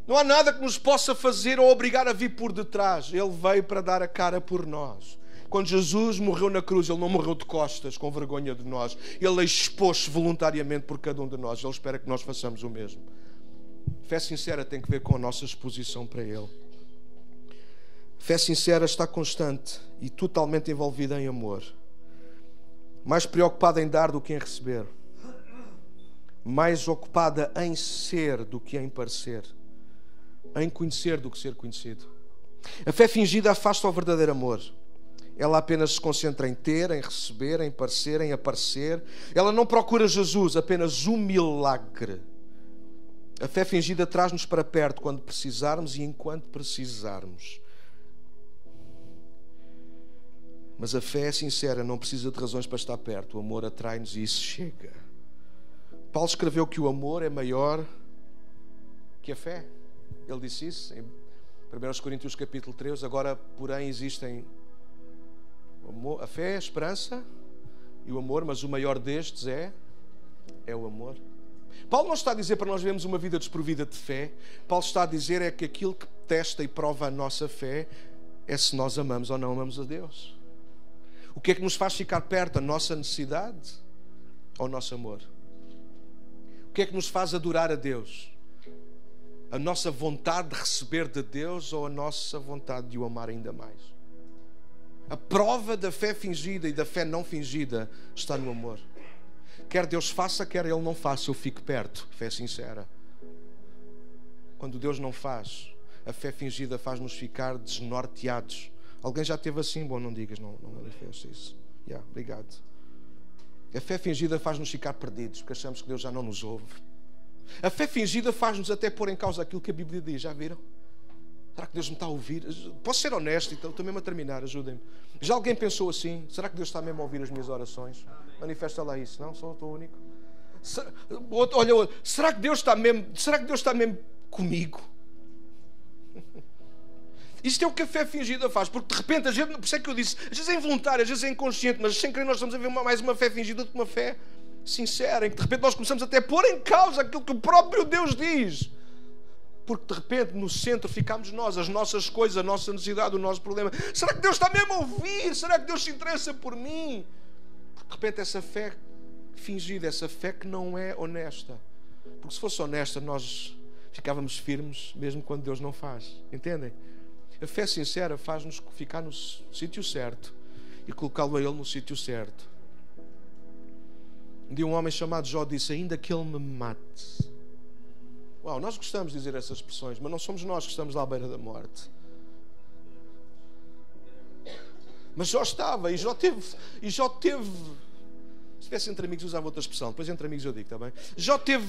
Não há nada que nos possa fazer ou obrigar a vir por detrás. Ele veio para dar a cara por nós. Quando Jesus morreu na cruz, Ele não morreu de costas, com vergonha de nós. Ele expôs-se voluntariamente por cada um de nós. Ele espera que nós façamos o mesmo. Fé sincera tem que ver com a nossa exposição para Ele. Fé sincera está constante e totalmente envolvida em amor. Mais preocupada em dar do que em receber. Mais ocupada em ser do que em parecer. Em conhecer do que ser conhecido. A fé fingida afasta o verdadeiro amor. Ela apenas se concentra em ter, em receber, em parecer, em aparecer. Ela não procura Jesus, apenas um milagre. A fé fingida traz-nos para perto quando precisarmos e enquanto precisarmos. Mas a fé sincera não precisa de razões para estar perto. O amor atrai-nos e isso chega. Paulo escreveu que o amor é maior que a fé. Ele disse isso em 1 Coríntios capítulo 3. Agora, porém, existem a fé, a esperança e o amor, mas o maior destes é o amor. Paulo não está a dizer para nós vivermos uma vida desprovida de fé. Paulo está a dizer é que aquilo que testa e prova a nossa fé é se nós amamos ou não amamos a Deus. O que é que nos faz ficar perto? A nossa necessidade ou o nosso amor? O que é que nos faz adorar a Deus? A nossa vontade de receber de Deus ou a nossa vontade de o amar ainda mais? A prova da fé fingida e da fé não fingida está no amor. Quer Deus faça, quer Ele não faça, eu fico perto. Fé sincera. Quando Deus não faz, a fé fingida faz-nos ficar desnorteados. Alguém já teve assim? Bom, não digas, não manifesta isso. Obrigado. A fé fingida faz-nos ficar perdidos, porque achamos que Deus já não nos ouve. A fé fingida faz-nos até pôr em causa aquilo que a Bíblia diz. Já viram? Será que Deus me está a ouvir? Posso ser honesto? Então, estou mesmo a terminar, ajudem-me. Já alguém pensou assim? Será que Deus está mesmo a ouvir as minhas orações? Manifesta lá isso. Não, sou o único. Olha, será que Deus está mesmo comigo? Isto é o que a fé fingida faz. Porque de repente, a gente, por isso é que eu disse, às vezes é involuntário, às vezes é inconsciente, mas sem querer nós estamos a ver mais uma fé fingida do que uma fé sincera, em que de repente nós começamos até a pôr em causa aquilo que o próprio Deus diz. Porque de repente no centro ficamos nós, as nossas coisas, a nossa necessidade, o nosso problema. Será que Deus está mesmo a ouvir? Será que Deus se interessa por mim? Porque de repente essa fé fingida, essa fé que não é honesta. Porque se fosse honesta, nós ficávamos firmes mesmo quando Deus não faz. Entendem? A fé sincera faz-nos ficar no sítio certo e colocá-lo a Ele no sítio certo. Um dia um homem chamado Jó disse: ainda que Ele me mate. Uau, nós gostamos de dizer essas expressões, mas não somos nós que estamos à beira da morte. Mas Jó estava, e Jó teve. Se estivesse entre amigos, usava outra expressão. Depois entre amigos eu digo, está bem? Jó teve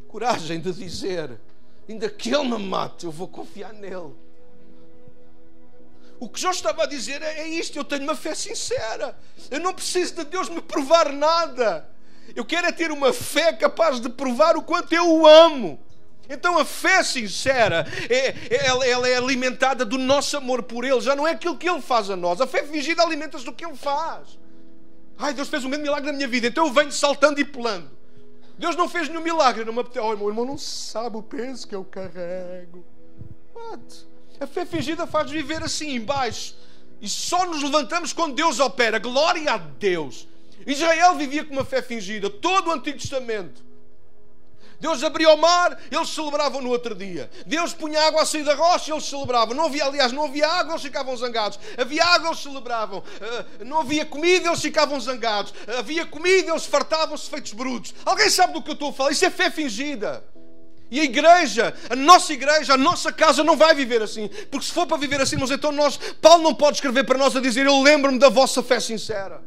coragem de dizer: ainda que Ele me mate, eu vou confiar nele. O que Jó estava a dizer é isto: eu tenho uma fé sincera. Eu não preciso de Deus me provar nada. Eu quero é ter uma fé capaz de provar o quanto eu o amo. Então a fé sincera, ela é alimentada do nosso amor por Ele. Já não é aquilo que Ele faz a nós. A fé fingida alimenta-se do que Ele faz. Ai, Deus fez um grande milagre na minha vida, então eu venho saltando e pulando. Deus não fez nenhum milagre. Não me apetece. Oh, meu irmão não sabe o peso que eu carrego. What? A fé fingida faz viver assim, embaixo. E só nos levantamos quando Deus opera. Glória a Deus. Israel vivia com uma fé fingida. Todo o Antigo Testamento. Deus abria o mar, eles celebravam no outro dia. Deus punha água a sair da rocha, eles celebravam. Não havia água, eles ficavam zangados. Havia água, eles celebravam. Não havia comida, eles ficavam zangados. Havia comida, eles fartavam-se feitos brutos. Alguém sabe do que eu estou a falar? Isso é fé fingida. E a igreja, a nossa casa não vai viver assim. Porque se for para viver assim, mas então Paulo não pode escrever para nós a dizer: eu lembro-me da vossa fé sincera.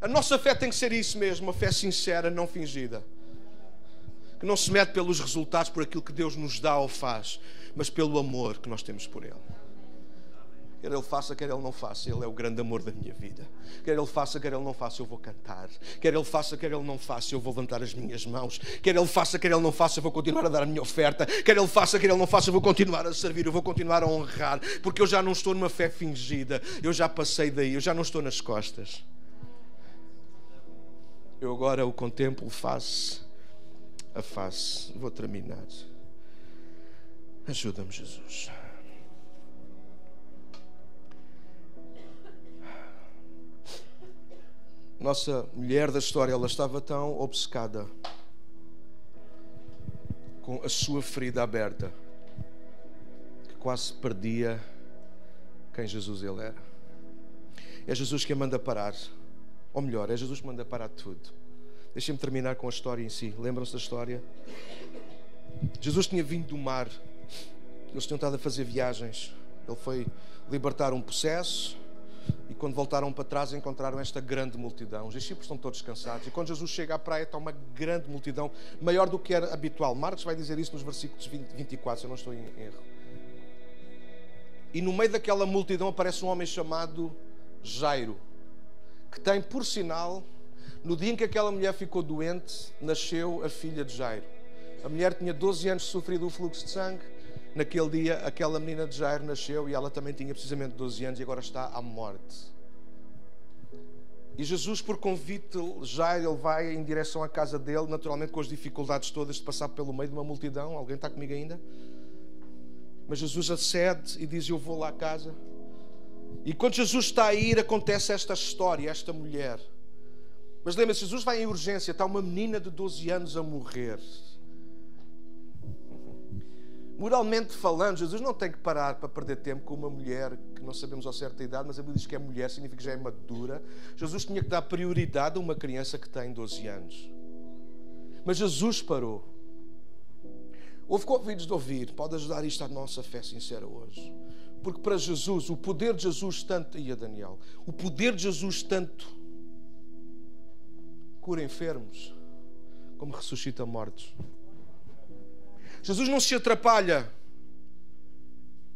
A nossa fé tem que ser isso mesmo, uma fé sincera, não fingida. Que não se mede pelos resultados, por aquilo que Deus nos dá ou faz, mas pelo amor que nós temos por Ele. Quer Ele faça, quer Ele não faça, Ele é o grande amor da minha vida. Quer Ele faça, quer Ele não faça, eu vou cantar. Quer Ele faça, quer Ele não faça, eu vou levantar as minhas mãos. Quer Ele faça, quer Ele não faça, eu vou continuar a dar a minha oferta. Quer Ele faça, quer Ele não faça, eu vou continuar a servir, eu vou continuar a honrar. Porque eu já não estou numa fé fingida, eu já passei daí, eu já não estou nas costas. Eu agora o contemplo face a face. Vou terminar. Ajuda-me, Jesus. Nossa mulher da história, ela estava tão obcecada com a sua ferida aberta que quase perdia quem Jesus ele era. É Jesus que a manda parar. Ou melhor, é Jesus que manda parar tudo. Deixem-me terminar com a história em si. Lembram-se da história? Jesus tinha vindo do mar. Eles tinham estado a fazer viagens. Ele foi libertar um processo. E quando voltaram para trás encontraram esta grande multidão. Os discípulos estão todos cansados. E quando Jesus chega à praia está uma grande multidão, maior do que era habitual. Marcos vai dizer isso nos versículos 24, se eu não estou em erro. E no meio daquela multidão aparece um homem chamado Jairo, que tem, por sinal, no dia em que aquela mulher ficou doente, nasceu a filha de Jairo. A mulher tinha 12 anos de sofrido o fluxo de sangue. Naquele dia, aquela menina de Jairo nasceu e ela também tinha precisamente 12 anos e agora está à morte. E Jesus, por convite de Jairo, ele vai em direção à casa dele, naturalmente com as dificuldades todas de passar pelo meio de uma multidão. Alguém está comigo ainda? Mas Jesus acede e diz: eu vou lá à casa. E quando Jesus está a ir, acontece esta história, esta mulher. Mas lembra-se, Jesus vai em urgência, está uma menina de 12 anos a morrer. Moralmente falando, Jesus não tem que parar para perder tempo com uma mulher que não sabemos ao certo a idade, mas a Bíblia diz que é mulher, significa que já é madura. Jesus tinha que dar prioridade a uma criança que tem 12 anos. Mas Jesus parou. Houve convites de ouvir, pode ajudar isto à nossa fé sincera hoje. Porque para Jesus, o poder de Jesus tanto... E a Daniel, o poder de Jesus tanto cura enfermos como ressuscita mortos. Jesus não se atrapalha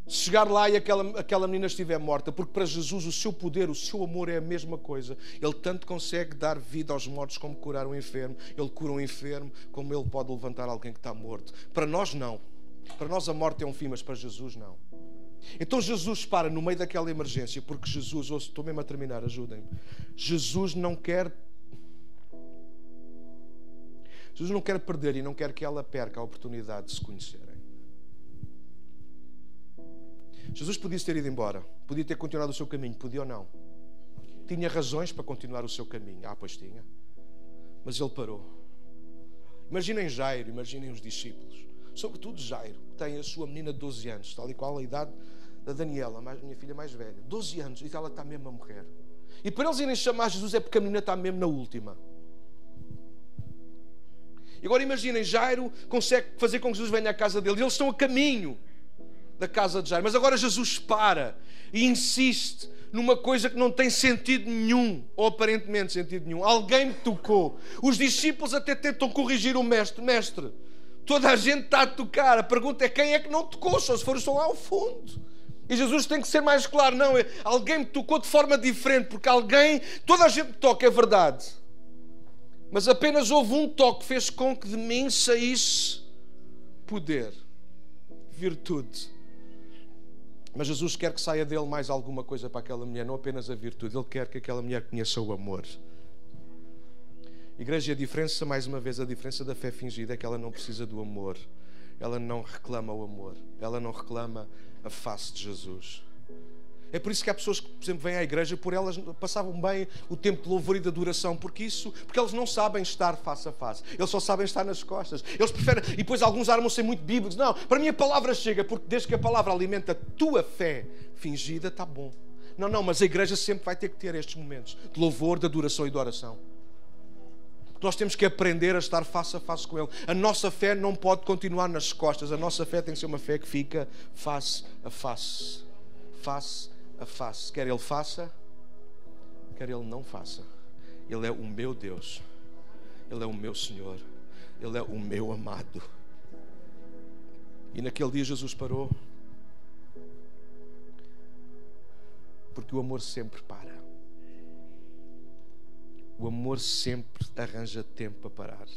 se chegar lá e aquela menina estiver morta, porque para Jesus o seu poder, o seu amor é a mesma coisa. Ele tanto consegue dar vida aos mortos como curar um enfermo. Ele cura um enfermo como ele pode levantar alguém que está morto. Para nós não. Para nós a morte é um fim, mas para Jesus não. Então Jesus para no meio daquela emergência, porque Jesus, estou mesmo a terminar, ajudem-me. Jesus não quer perder e não quer que ela perca a oportunidade de se conhecerem. Jesus podia ter ido embora, podia ter continuado o seu caminho, podia ou não. Tinha razões para continuar o seu caminho. Pois tinha. Mas ele parou. Imaginem Jairo, imaginem os discípulos. sobretudo Jairo, que tem a sua menina de 12 anos, tal e qual a idade da Daniela, minha filha mais velha. 12 anos, e ela está mesmo a morrer. E para eles irem chamar Jesus é porque a menina está mesmo na última. E agora imaginem, Jairo consegue fazer com que Jesus venha à casa dele. Eles estão a caminho da casa de Jairo. Mas agora Jesus para e insiste numa coisa que não tem sentido nenhum, ou aparentemente sentido nenhum. Alguém me tocou. Os discípulos até tentam corrigir o mestre. Mestre, toda a gente está a tocar. A pergunta é quem é que não tocou, só se for estão lá ao fundo. E Jesus tem que ser mais claro. Não, alguém me tocou de forma diferente, porque toda a gente toca, é verdade. Mas apenas houve um toque que fez com que de mim saísse poder, virtude. Mas Jesus quer que saia dele mais alguma coisa para aquela mulher, não apenas a virtude. Ele quer que aquela mulher conheça o amor. Igreja, a diferença, mais uma vez, a diferença da fé fingida é que ela não precisa do amor. Ela não reclama o amor. Ela não reclama a face de Jesus. É por isso que há pessoas que, por exemplo, vêm à igreja, por elas passavam bem o tempo de louvor e de adoração, porque eles não sabem estar face a face. Eles só sabem estar nas costas. Eles preferem, e depois alguns armam-se muito bíblicos. Não, para mim a palavra chega, porque desde que a palavra alimenta a tua fé fingida, está bom. Não, mas a igreja sempre vai ter que ter estes momentos de louvor, de adoração e de oração. Nós temos que aprender a estar face a face com Ele. A nossa fé não pode continuar nas costas. A nossa fé tem que ser uma fé que fica face a face. Face a face. Quer Ele faça, quer Ele não faça. Ele é o meu Deus. Ele é o meu Senhor. Ele é o meu amado. E naquele dia Jesus parou. Porque o amor sempre para. O amor sempre arranja tempo para parar.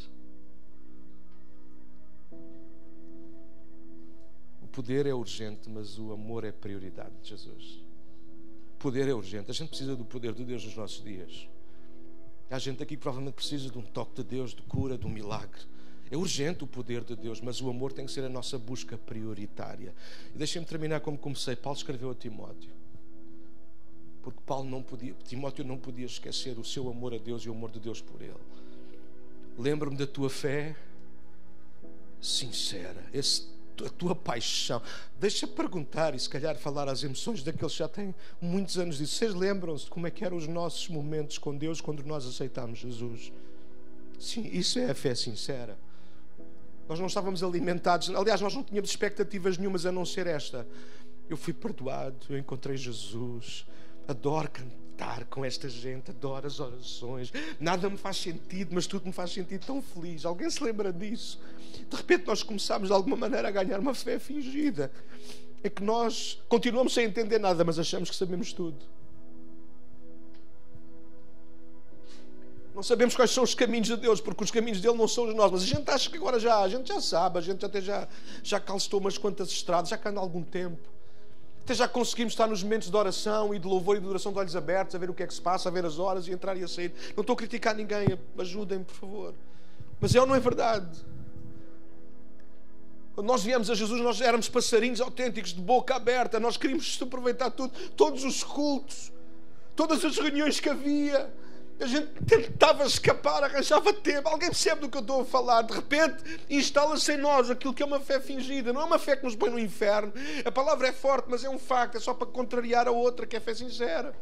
O poder é urgente, mas o amor é prioridade de Jesus. O poder é urgente. A gente precisa do poder de Deus nos nossos dias. Há gente aqui que provavelmente precisa de um toque de Deus, de cura, de um milagre. É urgente o poder de Deus, mas o amor tem que ser a nossa busca prioritária. E deixem-me terminar como comecei. Paulo escreveu a Timóteo. Porque Timóteo não podia esquecer o seu amor a Deus e o amor de Deus por ele. Lembra-me da tua fé sincera, a tua paixão. Deixa perguntar e se calhar falar às emoções daqueles que já têm muitos anos disso. Vocês lembram-se de como é que eram os nossos momentos com Deus quando nós aceitámos Jesus? Sim, isso é a fé sincera. Nós não estávamos alimentados, aliás, nós não tínhamos expectativas nenhumas a não ser esta. Eu fui perdoado, eu encontrei Jesus. Adoro cantar com esta gente, adoro as orações. Nada me faz sentido, mas tudo me faz sentir tão feliz. Alguém se lembra disso? De repente nós começámos de alguma maneira a ganhar uma fé fingida. É que nós continuamos sem entender nada, mas achamos que sabemos tudo. Não sabemos quais são os caminhos de Deus, porque os caminhos dele não são os nossos. Mas a gente acha que agora a gente já sabe, a gente até já calçou umas quantas estradas, já anda há algum tempo. Até já conseguimos estar nos momentos de oração e de louvor e de adoração de olhos abertos, a ver o que é que se passa, a ver as horas e entrar e a sair. Não estou a criticar ninguém, ajudem-me, por favor. Mas não é verdade. Quando nós viemos a Jesus, nós éramos passarinhos autênticos, de boca aberta. Nós queríamos aproveitar tudo, todos os cultos, todas as reuniões que havia. A gente tentava escapar, arranjava tempo. Alguém percebe do que eu estou a falar? De repente instala-se em nós aquilo que é uma fé fingida. Não é uma fé que nos põe no inferno. A palavra é forte, mas é um facto. É só para contrariar a outra, que é a fé sincera.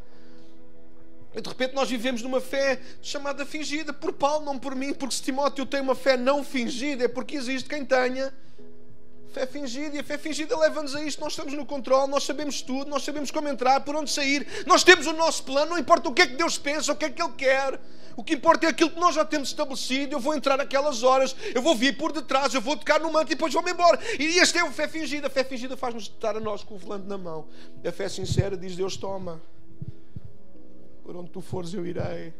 E de repente nós vivemos numa fé chamada fingida. Por Paulo, não por mim. Porque se Timóteo tem uma fé não fingida, é porque existe quem tenha fé fingida. E a fé fingida leva-nos a isto. Nós estamos no controle, nós sabemos tudo, nós sabemos como entrar, por onde sair. Nós temos o nosso plano, não importa o que é que Deus pensa, o que é que Ele quer. O que importa é aquilo que nós já temos estabelecido. Eu vou entrar naquelas horas, eu vou vir por detrás, eu vou tocar no manto e depois vou-me embora. E esta é a fé fingida. A fé fingida faz-nos estar a nós com o volante na mão. A fé sincera diz: Deus, toma. Por onde tu fores eu irei.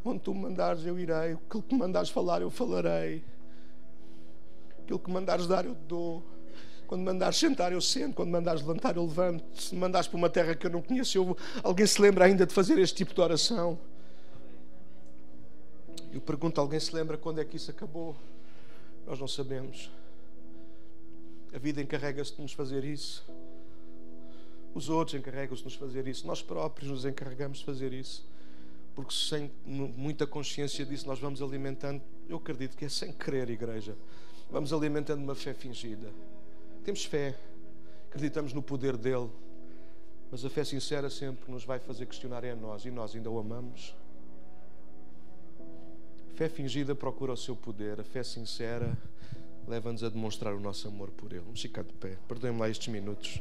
Onde tu me mandares eu irei. Aquilo que me mandares falar eu falarei. Aquilo que mandares dar eu te dou. Quando mandares sentar eu sento. Quando mandares levantar eu levanto. Se me mandares para uma terra que eu não conheço, alguém se lembra ainda de fazer este tipo de oração? Eu pergunto: alguém se lembra quando é que isso acabou? Nós não sabemos. A vida encarrega-se de nos fazer isso. Os outros encarregam-se de nos fazer isso. Nós próprios nos encarregamos de fazer isso. Porque sem muita consciência disso nós vamos alimentando. Eu acredito que é sem querer, igreja. Vamos alimentando uma fé fingida. Temos fé, acreditamos no poder dele, mas a fé sincera sempre nos vai fazer questionar a nós, e nós ainda o amamos? A fé fingida procura o seu poder, a fé sincera leva-nos a demonstrar o nosso amor por ele. Vamos ficar de pé. Perdoem-me lá estes minutos.